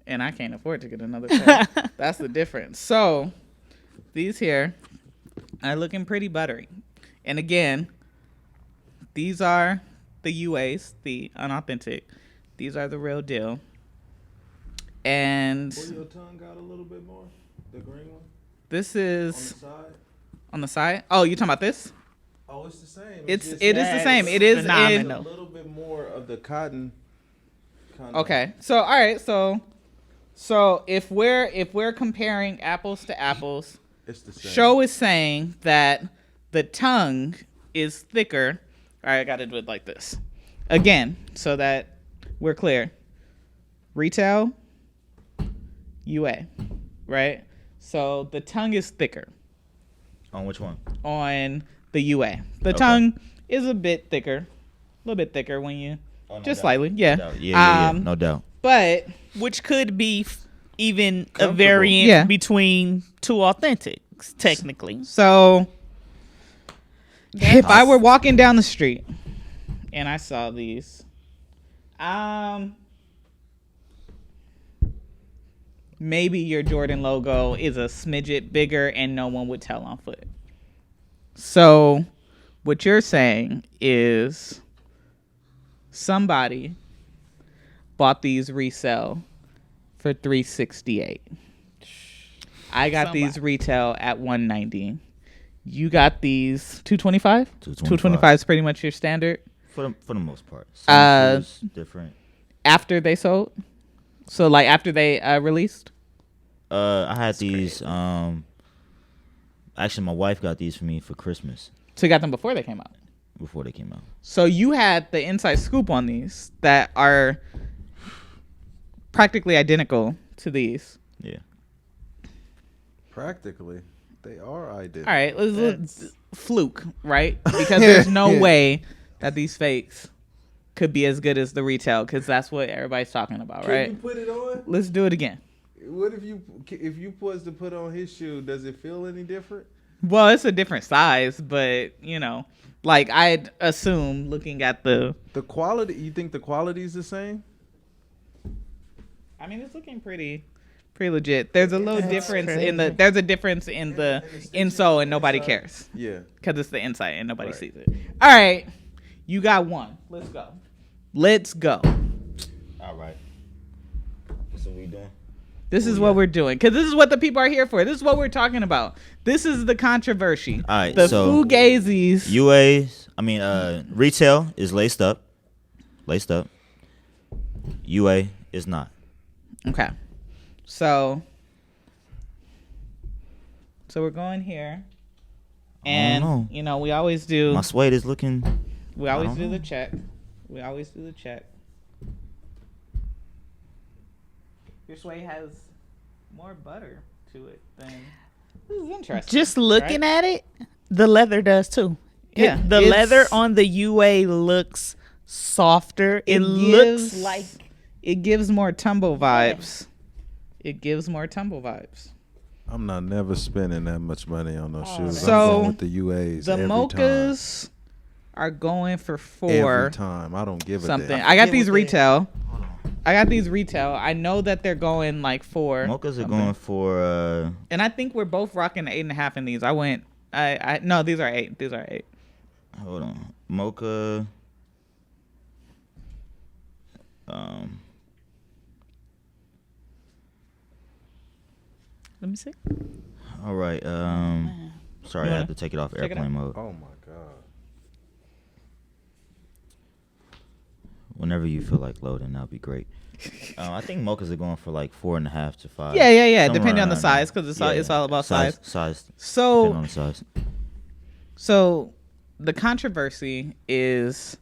And I can't afford to get another pair. That's the difference. So these here are looking pretty buttery. And again, these are the UAs, the unauthentic. These are the real deal. And Where your tongue got a little bit more? The green one? this On the is side? on the side. Oh, you talking about this? Oh, it's the same. It just- is the same. It is phenomenal. a little bit more of the cotton. Kind Okay. So all right. So if we're comparing apples to apples, It's the same. Sho is saying that the tongue is thicker. All right, I got to do it like this again so that we're clear. Retail, UA, right? So the tongue is thicker On which one? on the UA. The Okay. tongue is a bit thicker, a little bit thicker when you Oh, no just doubt. slightly, yeah. No doubt. Yeah. No doubt. But Which could be even a Comfortable. variant Yeah. between two authentics, technically. so if I were walking down the street and I saw these, maybe your Jordan logo is a smidget bigger and no one would tell on foot. So what you're saying is somebody bought these resale for $368. I got these retail at $190. You got these $225. $225 is pretty much your standard. For the most part. Some shoes different. After they sold, so like after they released. I had these. Actually, my wife got these for me for Christmas. So you got them before they came out. Before they came out. So you had the inside scoop on these that are practically identical to these. Yeah. Practically, they are identical. All right, let's fluke, right? Because there's no way that these fakes could be as good as the retail, because that's what everybody's talking about, right? Can you put it on? Let's do it again. What if you was to put on his shoe? Does it feel any different? Well, it's a different size, but like I'd assume looking at the quality. You think the quality is the same? I mean, it's looking pretty legit. There's a little difference in the insole, and nobody cares. Yeah, because it's the inside and nobody sees it. All right, you got one. Let's go. All right. So we doing? This is what we're doing, because this is what the people are here for. This is what we're talking about. This is the controversy. All right, the so Fugazies. Retail is laced up. UA is not. Okay. So we're going here. And, we always do. My suede is looking. We always do the check. Your suede has more butter to it than. This is interesting. Just looking at it, the leather does too. Yeah, The leather on the UA looks softer. It looks like it gives more tumble vibes. I'm not never spending that much money on those shoes. So, I'm going with the UAs. The every mochas are going for $4. Every time. I don't give a something. damn. I got these retail. I know that they're going like $4. Mochas are going for. And I think we're both rocking 8.5 in these. No, these are 8. Hold on, mocha. Let me see. All right. Sorry, I had to take it off airplane mode. Oh my god. Whenever you feel like loading, that'll be great. I think mochas are going for like 4.5 to 5. Yeah. Depending on the size, because it's all about size. Size. So, depending on the size. So, the controversy is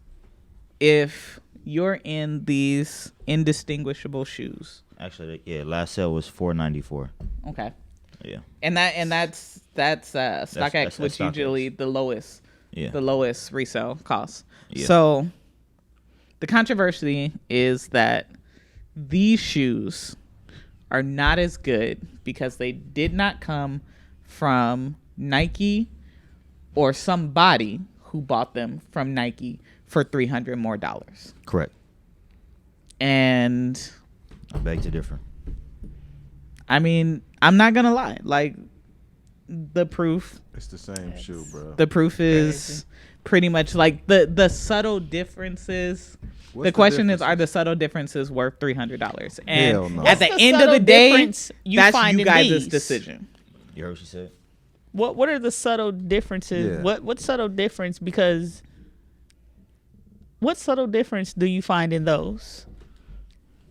if you're in these indistinguishable shoes. Actually, last sale was $4.94. Okay. Yeah. And that's StockX, that's which StockX. usually the lowest resale cost. Yeah. So the controversy is that these shoes are not as good because they did not come from NIKKI or somebody who bought them from NIKKI for $300 more. Correct. And I beg to differ. I mean, I'm not gonna lie. Like, the proof. It's the same shoe, bro. The proof is pretty much like the subtle differences. The question is, are the subtle differences worth $300? And Hell no. at the What's the end of the subtle day, difference you that's find you in guys' these? decision. You heard what she said? What are the subtle differences? Yeah. What subtle difference? Because what subtle difference do you find in those?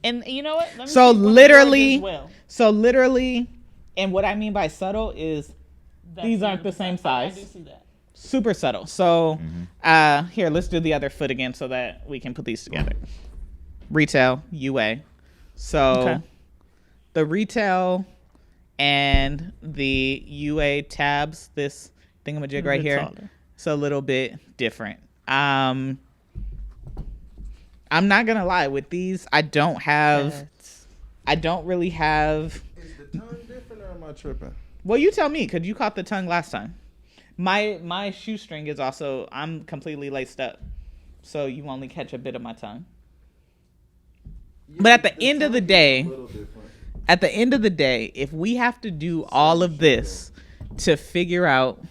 And you know what? Let me So see one literally, as well. and what I mean by subtle is these aren't the same I do size. see that. Super subtle. So here, let's do the other foot again so that we can put these together. Retail, UA. So Okay. the retail and the UA tabs, this thingamajig right bit here, taller. it's a little bit different. I'm not gonna lie, with these, I don't really have. Is the tongue different or am I tripping? Well, you tell me, because you caught the tongue last time. My shoestring is also, I'm completely laced up, so you only catch a bit of my tongue. But at the end of the day, if we have to do all of this to figure out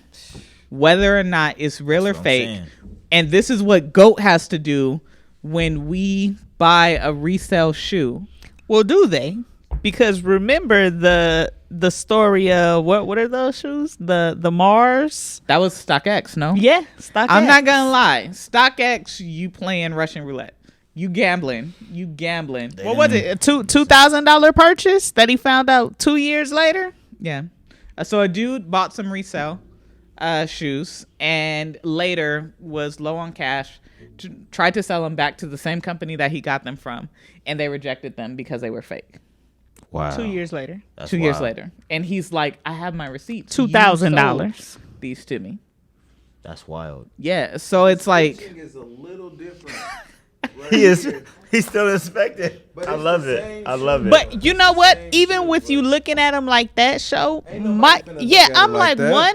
whether or not it's real or That's what I'm fake, saying. and this is what GOAT has to do when we buy a resale shoe. Well, do they? Because remember the story of what are those shoes? The Mars. That was StockX, no? Yeah, StockX. I'm not gonna lie. StockX, you playing Russian roulette. You gambling. What was it? A $2,000 purchase that he found out 2 years later? Yeah. So a dude bought some resale shoes and later was low on cash, tried to sell them back to the same company that he got them from, and they rejected them because they were fake. Wow. 2 years later. That's 2 years wild. later. And he's like, I have my receipts. $2,000. You sold these to me. That's wild. Yeah. So it's like, is a little different. He's still inspected. But I it's love the it. same I shit. love it. But you know what? Same Even shit, with you bro. looking at him like that, show, Ain't nobody finna look at it I'm like like, that. one,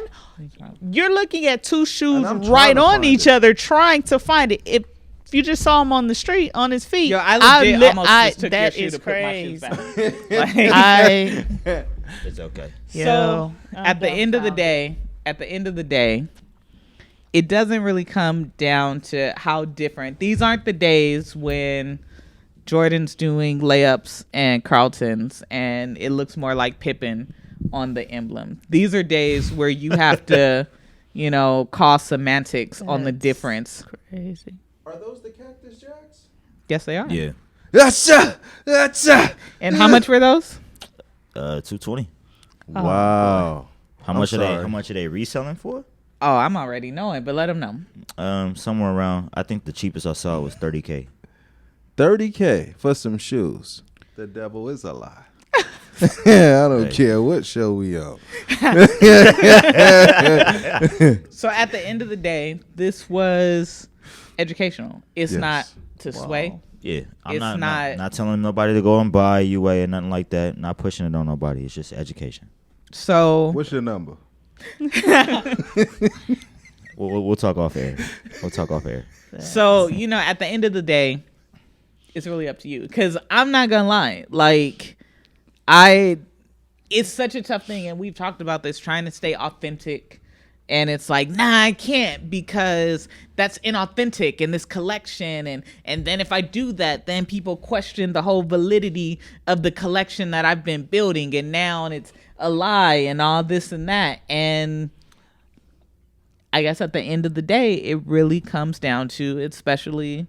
you're looking at two shoes And I'm trying right to on find each it. other, trying to find it. If you just saw him on the street, on his feet, yo, I legit almost just took that your shoe is to put my shoes crazy. back. Like, I it's okay. So Yo, at the end of the day, it doesn't really come down to how different. These aren't the days when Jordan's doing layups and Carltons and it looks more like Pippen on the emblem. These are days where you have to, call semantics on the That's difference. crazy. Are those the Cactus Jacks? Yes, they are. Yeah. That's And how much were those? 220. Wow. How I'm much are they? sorry. How much are they reselling for? Oh, I'm already knowing, but let them know. Somewhere around. I think the cheapest I saw was $30K. $30K for some shoes. The devil is a lie. I don't Hey. care what show we on. So at the end of the day, this was educational. It's Yes. not to sway. Yeah, I'm It's not telling nobody to go and buy UA or nothing like that. Not pushing it on nobody. It's just education. So What's your number? We'll talk off air. We'll talk off air. So, at the end of the day, it's really up to you. Because I'm not going to lie. Like, it's such a tough thing. And we've talked about this, trying to stay authentic. And it's like, nah, I can't because that's inauthentic in this collection. And then if I do that, then people question the whole validity of the collection that I've been building. And now it's a lie and all this and that. And I guess at the end of the day, it really comes down to, especially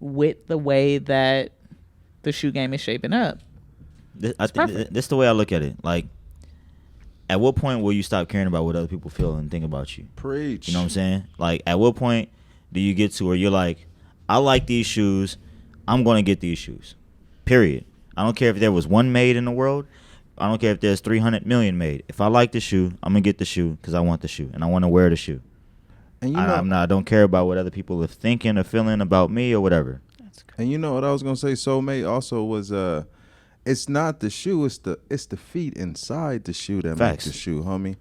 with the way that the shoe game is shaping up. This perfect. is the way I look at it. Like, at what point will you stop caring about what other people feel and think about you? Preach. You know what I'm saying? Like, at what point do you get to where you're like, I like these shoes, I'm going to get these shoes. Period. I don't care if there was one made in the world. I don't care if there's 300 million made. If I like the shoe, I'm going to get the shoe because I want the shoe and I want to wear the shoe. And I don't care about what other people are thinking or feeling about me or whatever. And you know what I was gonna say, Solemate also was it's not the shoe, it's the feet inside the shoe that Facts. make the shoe, homie.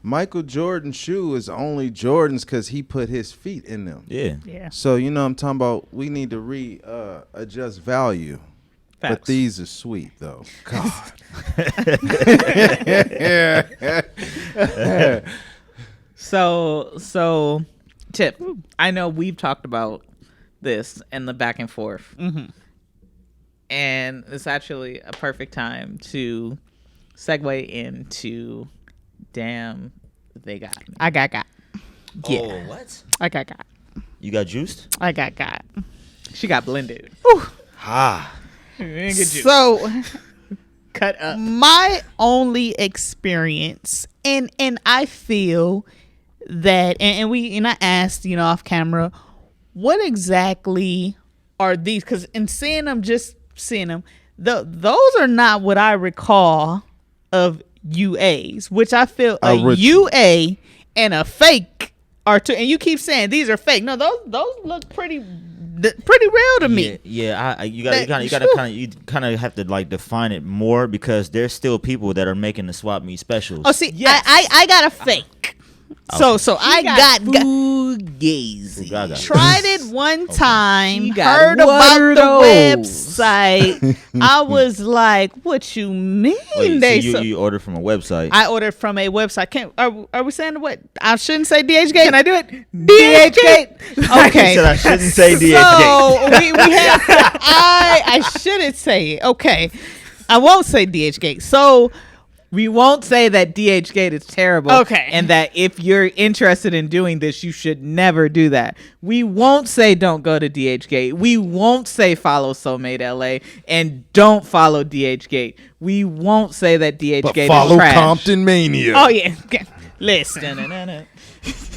Michael Jordan's shoe is only Jordan's because he put his feet in them. Yeah. Yeah. So I'm talking about we need to adjust value. But Facts. these are sweet though. God. So Tip, I know we've talked about this and the back and forth. Mm-hmm. And it's actually a perfect time to segue into Damn They Got Me. I got. Yeah. Oh, what? I got. You got juiced? I got. She got blended. Ah. So Cut up. my only experience, and I feel that, and I asked, off camera, what exactly are these? Because in seeing them, those are not what I recall of UAs, which I feel a UA and a fake are two. And you keep saying these are fake. No, those look pretty real to me. Yeah. You kind of have to like define it more because there's still people that are making the swap meet specials. Oh, see, Yes. I got a fake. So I got Fugazi. Fugazi. tried it one time, She got heard about one the of those. website. I was like, "What you mean?" Wait, so you ordered from a website? I ordered from a website. Are we saying what? I shouldn't say DHgate. Can I do it? I Okay. said I shouldn't say DHgate. So we have. I shouldn't say it. Okay. I won't say DHgate. So We won't say that DHgate is terrible. Okay. And that if you're interested in doing this, you should never do that. We won't say don't go to DHgate. We won't say follow Solemate LA and don't follow DHgate. We won't say that DHgate But is follow trash. Compton Mania. oh yeah. Okay. Listen. Da-na-na-na.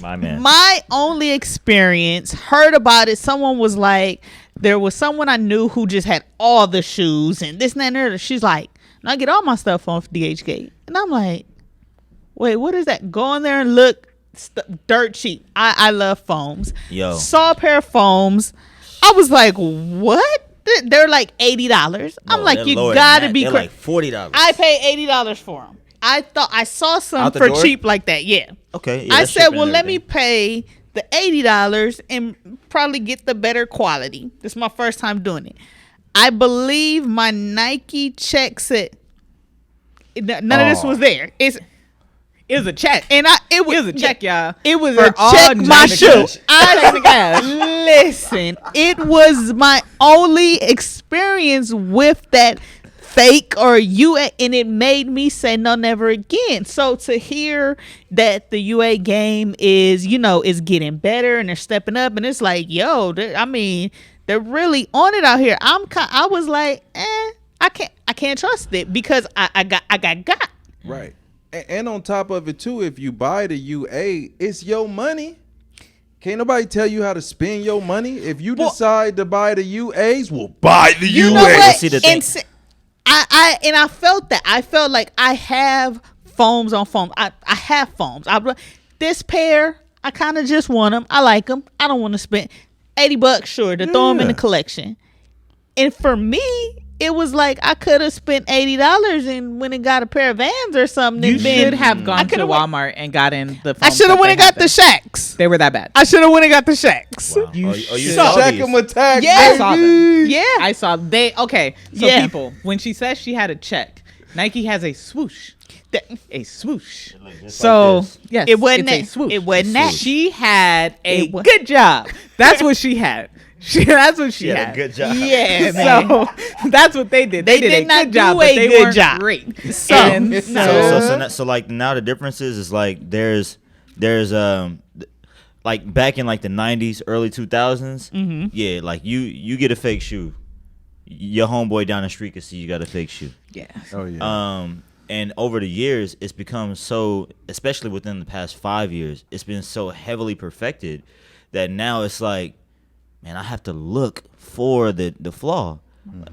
My man. My only experience, heard about it, someone was like, there was someone I knew who just had all the shoes and this and that and the other. She's like, I get all my stuff off DHgate. And I'm like, wait, what is that? Go in there and look dirt cheap. I love foams. Yo. Saw a pair of foams. I was like, what? They're like $80. I'm No, like, they're you lower than gotta that. be They're crazy. like $40. I paid $80 for them. I thought I saw some Out the for door? cheap like that. Yeah. Okay. Yeah, I that's said, shipping well, and let me everything. pay the $80 and probably get the better quality. This is my first time doing it. I believe my Nike check said none of this was there. It was a check. And it was a check, y'all. It was For a all check my Nike shoe. cash. I listen. It was my only experience with that fake or UA, and it made me say no, never again. So to hear that the UA game is, is getting better and they're stepping up, and it's like, yo, they're really on it out here. I was like, I can't trust it because I got. Right. And on top of it too, if you buy the UA, it's your money. Can't nobody tell you how to spend your money. If you decide to buy the UAs, we'll buy the You UAs. know what? See the thing. I felt that. I felt like I have foams on foams. I have foams. This pair, I kind of just want them. I like them. I don't want to spend $80, sure, to throw them in the collection. And for me, it was like I could have spent $80 and went and got a pair of Vans or something. You and been, should have gone to coulda Walmart and gotten the I foams should have that went and they got the had Shacks. there. They were that bad. I should have went and got the Shacks. Wow. You Are you should- salty? Check 'em attack. Yeah. I saw them. Yeah. I saw okay. So Yeah. people, when she says she had a check, Nike has a swoosh. A swoosh. just So like this. yes, It wasn't it's a that. swoosh. It wasn't that. She had a It wa- good job. That's what she had. That's what she had a had. good job. Yeah, man. So that's what they did. They, They did a did not good job, do but a they good weren't job. great. So, And So like now the difference is like there's like back in like the 90s, early 2000s. Mm-hmm. Yeah, like you get a fake shoe, your homeboy down the street can see you got a fake shoe. yeah. Oh yeah. And over the years, it's become so, especially within the past 5 years, it's been so heavily perfected that now it's like, man, I have to look for the flaw,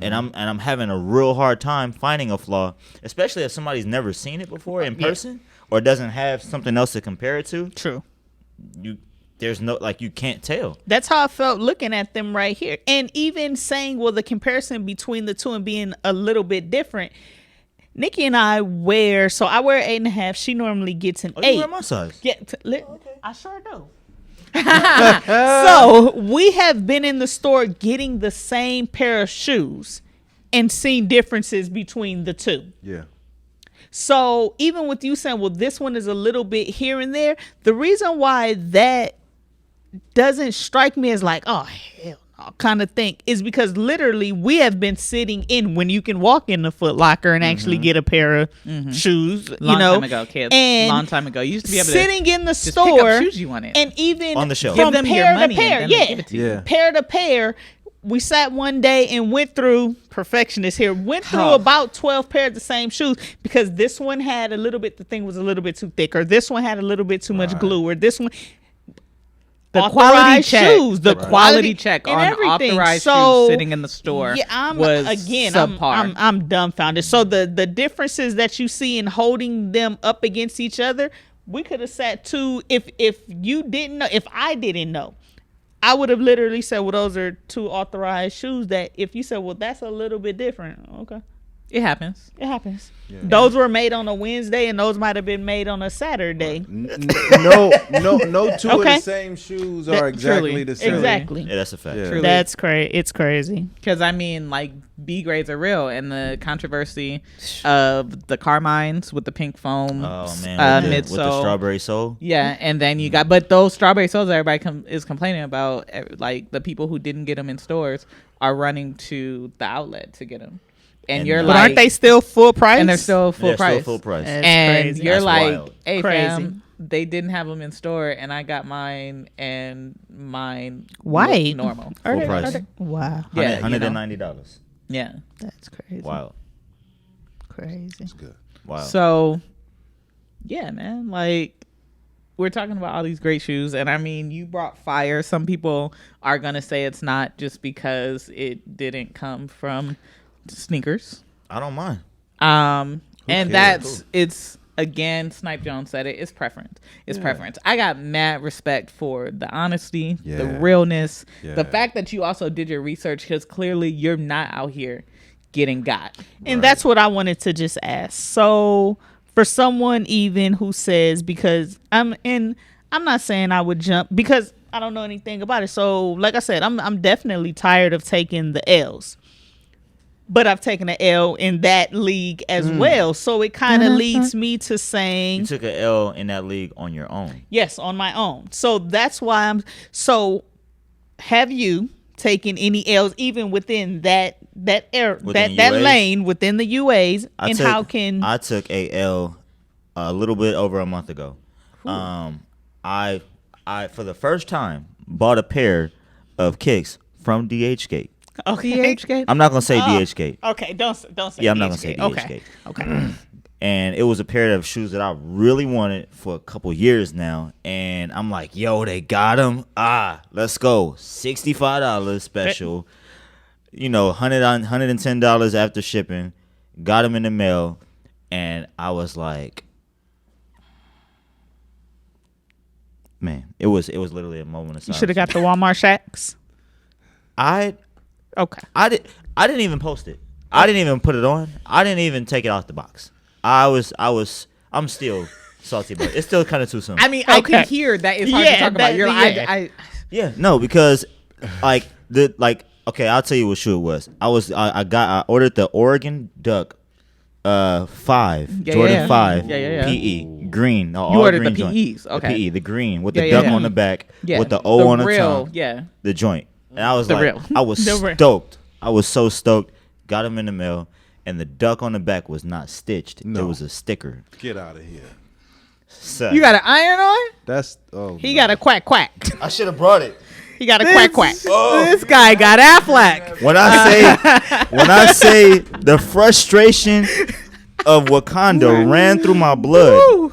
and I'm having a real hard time finding a flaw, especially if somebody's never seen it before in person or doesn't have something else to compare it to. True. There's no, like, you can't tell. That's how I felt looking at them right here. And even saying, well, the comparison between the two and being a little bit different. Nikki and I wear, so I wear 8.5. She normally gets an Oh, 8. you wear my size. I sure do. So we have been in the store getting the same pair of shoes and seen differences between the two. Yeah. So even with you saying, well, this one is a little bit here and there, the reason why that doesn't strike me as like, oh, hell no, kind of thing is because literally we have been sitting in when you can walk in the Foot Locker and actually get a pair of shoes, Long time ago, kids. and Long time ago. You used to be able to sitting in the just store pick up shoes you wanted. and even On the shelf. from Give them your pair money to pair, and then they yeah, give it to you. Yeah. pair to pair. We sat one day and went through perfectionist here. Went through about 12 pairs of the same shoes because this one had a little bit. The thing was a little bit too thick, or this one had a little bit too much glue, or this one. The quality Authorized check, shoes, the quality check and on everything. authorized So, shoes sitting in the store Yeah, I'm was I'm subpar. I'm dumbfounded. So the differences that you see in holding them up against each other, we could have sat two. If you didn't know, if I didn't know, I would have literally said, well, those are two authorized shoes. That if you said, well, that's a little bit different. Okay, It happens. it happens. Those were made on a Wednesday, and those might have been made on a Saturday. No two of Okay. the same shoes are exactly truly, the same. Exactly. Yeah, that's a fact. Yeah. Truly. That's crazy. It's crazy. Because I mean, like B grades are real, and the controversy of the Carmines with the pink foam, Oh man, with the midsole. strawberry sole. Yeah, and then you got, but those strawberry soles everybody is complaining about, like the people who didn't get them in stores are running to the outlet to get them. And you're but But like, aren't they still full price? and they're still full They're still price. full price. That's And crazy. you're That's like, wild. hey, Crazy. fam, they didn't have them in store, and I got mine, and mine White. looked normal. Are Full they- price. are they- Wow, Yeah, you know. $190. Yeah. that's crazy. Wow. Crazy. Good. Wow. So, yeah, man, like we're talking about all these great shoes, and I mean, you brought fire. Some people are gonna say it's not just because it didn't come from sneakers. I don't mind. And cares? that's it's again. Snipe Jones said it. It's preference. It's preference. I got mad respect for the honesty, the Yeah. realness, Yeah. the fact that you also did your research, because clearly you're not out here getting got. And that's what I wanted to just ask. So for someone even who says, because I'm not saying I would jump because I don't know anything about it. So like I said, I'm definitely tired of taking the L's. But I've taken an L in that league as well. So it kind of leads me to saying, You took an L in that league on your own. yes, on my own. So that's why have you taken any L's even within that Within that UAs? lane within the UAs? I And took, how can I took a L a little bit over a month ago. I for the first time bought a pair of kicks from DHgate. okay. I'm not gonna say DHgate. Okay, don't say. Yeah, I'm not gonna say Okay. DHgate. Okay. And it was a pair of shoes that I really wanted for a couple years now. And I'm like, yo, they got them. Let's go. $65 special. You know, $110 after shipping. Got them in the mail. And I was like, man, it was literally a moment of You silence. should have got the Walmart Shacks. Okay. I didn't even post it. I didn't even put it on. I didn't even take it out the box. I'm still salty about it. It's still kind of too soon. I mean, I Okay. can hear that it's hard Yeah, to talk about. You're that- like, yeah. Yeah, no, because okay, I'll tell you what shoe it was. I ordered the Oregon Duck 5, Yeah, Jordan yeah. 5 Yeah. PE green. No, You all ordered the green joint. PEs, The okay. PE, the green with Yeah, the yeah, duck yeah. on the back yeah, with the O on the real, tongue. yeah. The joint. And I was The like, real. I was The real. stoked. I was so stoked. Got them in the mail, and the duck on the back was not stitched. It No. was a sticker. Get out of here. Son, You got an iron on? That's He got a quack quack. I should have brought it. He got a quack quack. This guy got Affleck. When I say the frustration of Wakanda ran through my blood,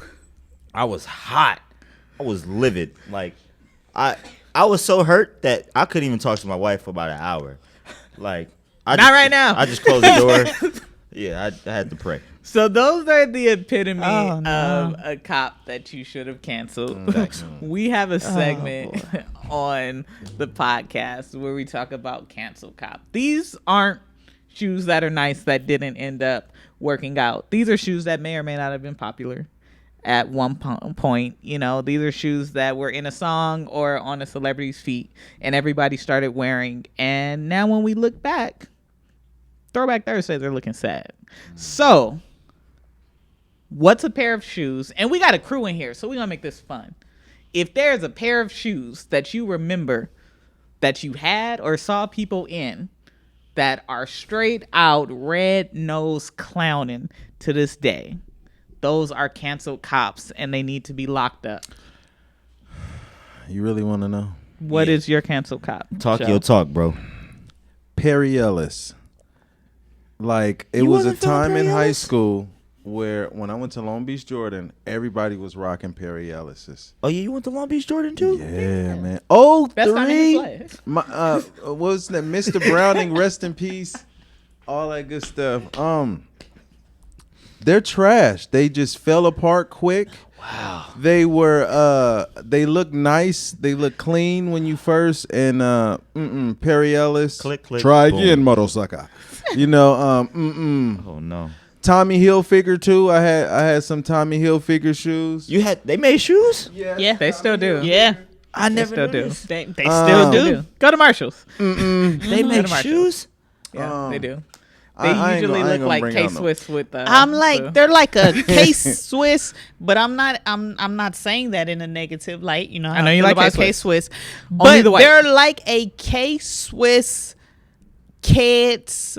I was hot. I was livid. Like I was so hurt that I couldn't even talk to my wife for about an hour. Like Not right now. I just closed the door. Yeah, I had to pray. So those are the epitome Oh, no. of a cop that you should have canceled. Facts. We have a segment on the podcast where we talk about cancel cop. These aren't shoes that are nice that didn't end up working out. These are shoes that may or may not have been popular at one point. You know, these are shoes that were in a song or on a celebrity's feet and everybody started wearing. And now when we look back, Throwback Thursdays are looking sad. So, what's a pair of shoes? And we got a crew in here, so we're going to make this fun. If there's a pair of shoes that you remember that you had or saw people in that are straight out red nose clowning to this day, those are canceled cops and they need to be locked up. You really want to know? What is your canceled cop? Talk Joe? your talk, bro. Perry Ellis. Like, it You was a wasn't feeling time in Perry high Ellis? school where when I went to Long Beach, Jordan, everybody was rocking Perry Ellis's. Oh yeah, you went to Long Beach, Jordan too? Yeah, man. Oh, That's not three. his My what was that? Mr. Browning, rest in peace. All that good stuff. They're trash. They just fell apart quick. Wow. They were they look nice. They look clean when you first and Perry Ellis. Click, click, Try boom. again, motorcycle. You know, Oh no. Tommy Hilfiger too. I had some Tommy Hilfiger shoes. They made shoes? Yeah. They still do. Yeah. I They never still knew do. this. They Um, still do. Go to Marshalls. They make Marshall. shoes? Yeah, they do. I They ain't usually gonna- I ain't look gonna like bring K out no- Swiss with the. I'm like the- they're like a K Swiss, but I'm not saying that in a negative light. You know, how I know you feel like about K K Swiss, Only but the white. they're like a K Swiss kids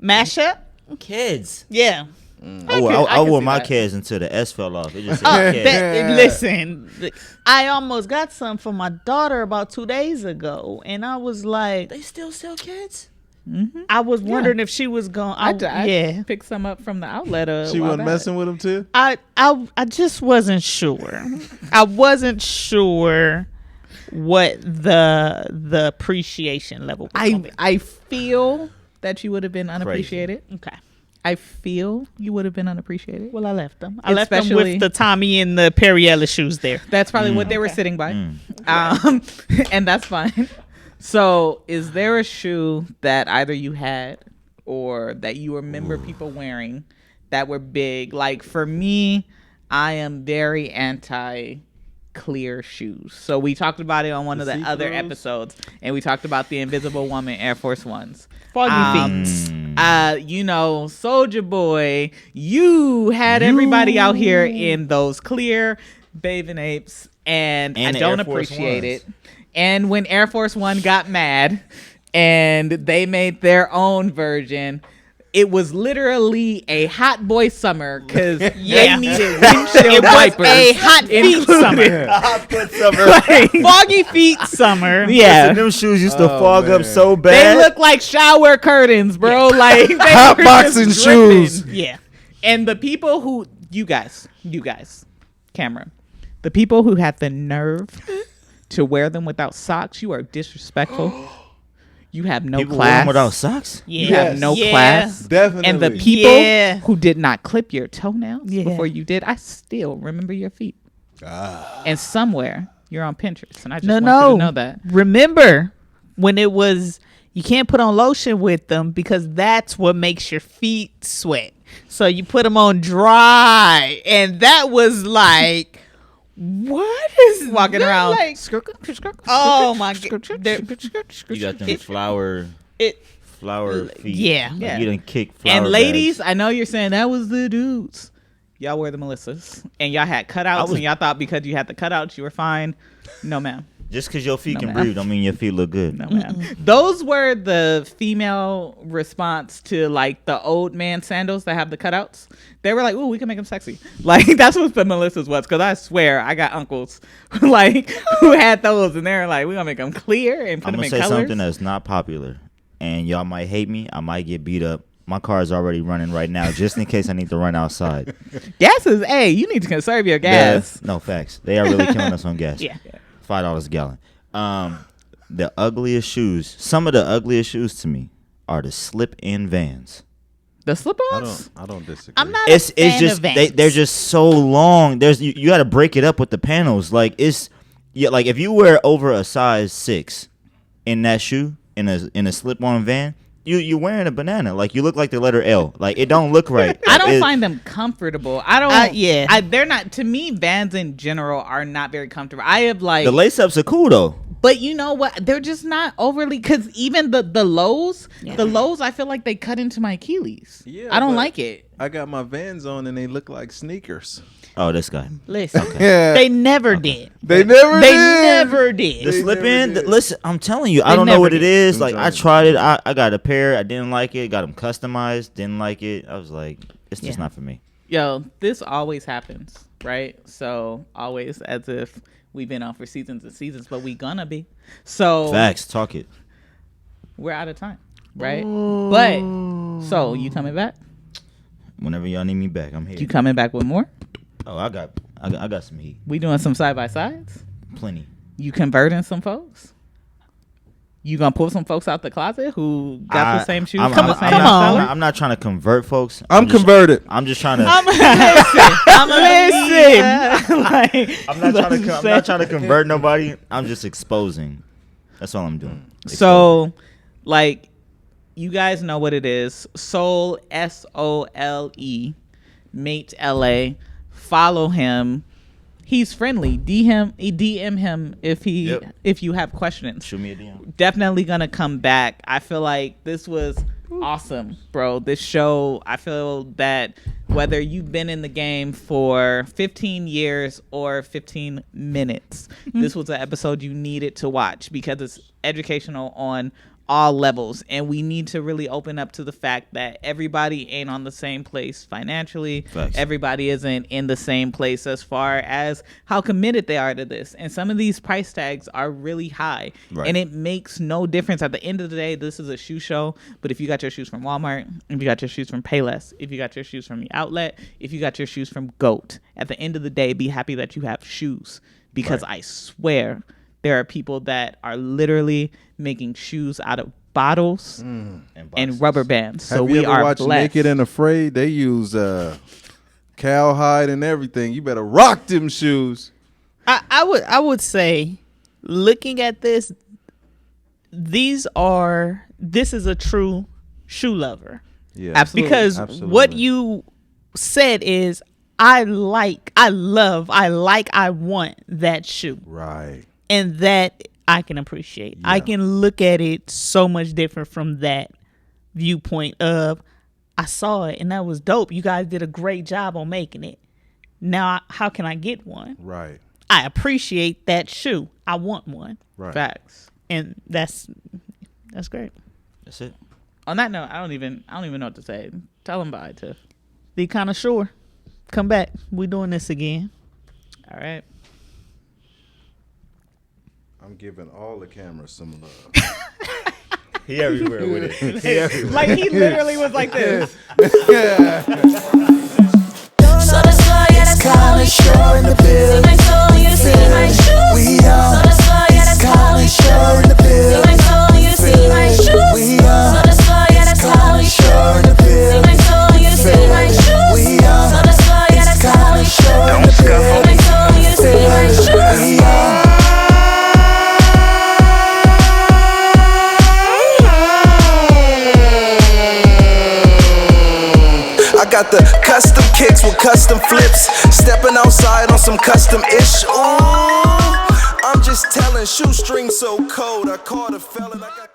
mashup. Kids. Yeah. I can wore see my that. kids until the S fell off. It just Oh, said kid. listen, I almost got some for my daughter about 2 days ago, and I was like, They still sell kids? I was wondering if she was going. Yeah, picked some up from the outlet. She wasn't messing with him too. I just wasn't sure. I wasn't sure what the appreciation level was. gonna be. I feel that you would have been unappreciated. Okay. I feel you would have been unappreciated. Well, I left them. I left them Especially- with the Tommy and the Periella shoes there. That's probably what they were sitting by. And that's fine. So, is there a shoe that either you had or that you remember people wearing that were big? Like for me, I am very anti clear shoes. So we talked about it on one of the other see-throughs? episodes, and we talked about the Invisible Woman Air Force Ones. Foggy feet. You know, Soldier Boy, you had everybody out here in those clear bathing apes, and I the don't Air Force appreciate Ones. it. And when Air Force One got mad and they made their own version, it was literally a hot boy summer because Yeah. they needed windshield wipers. A hot feet summer. Foggy feet summer. Yeah. Listen, them shoes used to Oh, fog up man. so They bad. look like shower curtains, bro. Like they Hot were boxing just dripping. shoes. Yeah. And the people who you guys, Cameron, the people who had the nerve to wear them without socks, you are disrespectful. You have no People wear class. them without socks? Yeah. You have no Yeah. class. Definitely. And the people Yeah. who did not clip your toenails Yeah. before you did, I still remember your feet. And somewhere you're on Pinterest, and I just No, want no. you to know that. Remember when it was you can't put on lotion with them because that's what makes your feet sweat. So you put them on dry, and that was like, what is Walking that? around. Like, oh my god! You got them flower It feet. yeah. Like Yeah. you done kick flower And ladies, bags. I know you're saying that was the dudes. Y'all wear the Melissas, and y'all had cutouts, and y'all thought because you had the cutouts you were fine. No, ma'am. Just because your feet No, can ma'am. breathe don't mean your feet look good. No, ma'am. Those were the female response to like the old man sandals that have the cutouts. They were like, "Ooh, we can make them sexy." Like that's what the Melissas was. Because I swear, I got uncles like who had those, and they're like, "We gonna make them clear and put I'm them going in to say colors." something that's not popular. And y'all might hate me. I might get beat up. My car is already running right now just in case I need to run outside. Gas is, hey, you need to conserve your gas. No, facts. They are really killing us on gas. Yeah. $5 a gallon. The ugliest shoes, some of the ugliest shoes to me are the slip-in Vans. The slip-ons. I don't disagree. I'm not. It's a fan just of Vans. they're just so long. There's you got to break it up with the panels. Like like if you wear over a size 6 in that shoe in a slip-on Van, you're wearing a banana. Like you look like the letter L. Like it don't look right. I don't It- find them comfortable. I don't. yeah. they're not. To me, Vans in general are not very comfortable. I have like, the lace-ups are cool though. but you know what? They're just not overly. Because even the lows, I feel like they cut into my Achilles. Yeah, I don't but- like it. I got my Vans on and they look like sneakers. Oh, this guy. Listen, Yeah. they never did. They never They did. never did. The They slip never in, did. listen, I'm telling you, I They don't know never what it did. is. I'm Like I telling you. tried it, I got a pair, I didn't like it, got them customized, didn't like it. I was like, it's just Yeah. not for me. Yo, this always happens, right? So always as if we've been on for seasons and seasons, but we gonna be. So Facts, talk it. we're out of time, right? But so you coming back? Whenever y'all need me back, I'm here. You coming back with more? Oh, I got some heat, We doing some side by sides? plenty. You converting some folks? You gonna pull some folks out the closet who got the same shoes? I'm, from I'm, the I'm same not, seller? I'm not trying to convert folks. I'm just- converted. I'm just trying to. Listen, like, I'm not trying to convert nobody. I'm just exposing. That's all I'm doing. so, like, you guys know what it is. Soul, SOLE, Mate LA. Follow him. He's friendly. DM him if Yep. if you have questions. Shoot me a DM. Definitely gonna come back. I feel like this was awesome, bro. This show, I feel that whether you've been in the game for 15 years or 15 minutes, this was an episode you needed to watch because it's educational on all levels, and we need to really open up to the fact that everybody ain't on the same place financially. Facts. Everybody isn't in the same place as far as how committed they are to this, and some of these price tags are really high. Right. And it makes no difference at the end of the day. This is a shoe show, but if you got your shoes from Walmart, if you got your shoes from Payless, if you got your shoes from the outlet, if you got your shoes from GOAT, at the end of the day, be happy that you have shoes, because I swear there are people that are literally making shoes out of bottles and rubber bands. So Have we you ever are watched blessed. Naked and Afraid? They use cowhide and everything. You better rock them shoes. I would say, looking at this, this is a true shoe lover. Yeah, Absolutely. Because Absolutely. what you said is, I want that shoe. Right. And that I can appreciate. I can look at it so much different from that viewpoint of, I saw it and that was dope. You guys did a great job on making it. Now, how can I get one? Right. I appreciate that shoe. I want one. Right. Facts. And that's great. That's it. On that note, I don't even know what to say. Tell them bye, Tiff. The ConnoiShoer, come back. We doing this again. All right. I'm giving all the cameras some love. He everywhere with it. He everywhere. Like he literally was like this. So that's why I gotta ConnoiShoer in the building. See my soul, you see my shoes. We are So that's why I gotta ConnoiShoer in the the See my soul, you see my shoes. We So are that's why I gotta ConnoiShoer in the See my soul, you see my shoes. We are So that's why I gotta ConnoiShoer in the See my soul, you see my shoes. We are. I got the custom kicks with custom flips. Stepping outside on some custom ish. Ooh, I'm just telling, shoestrings so cold. I caught a felon. I got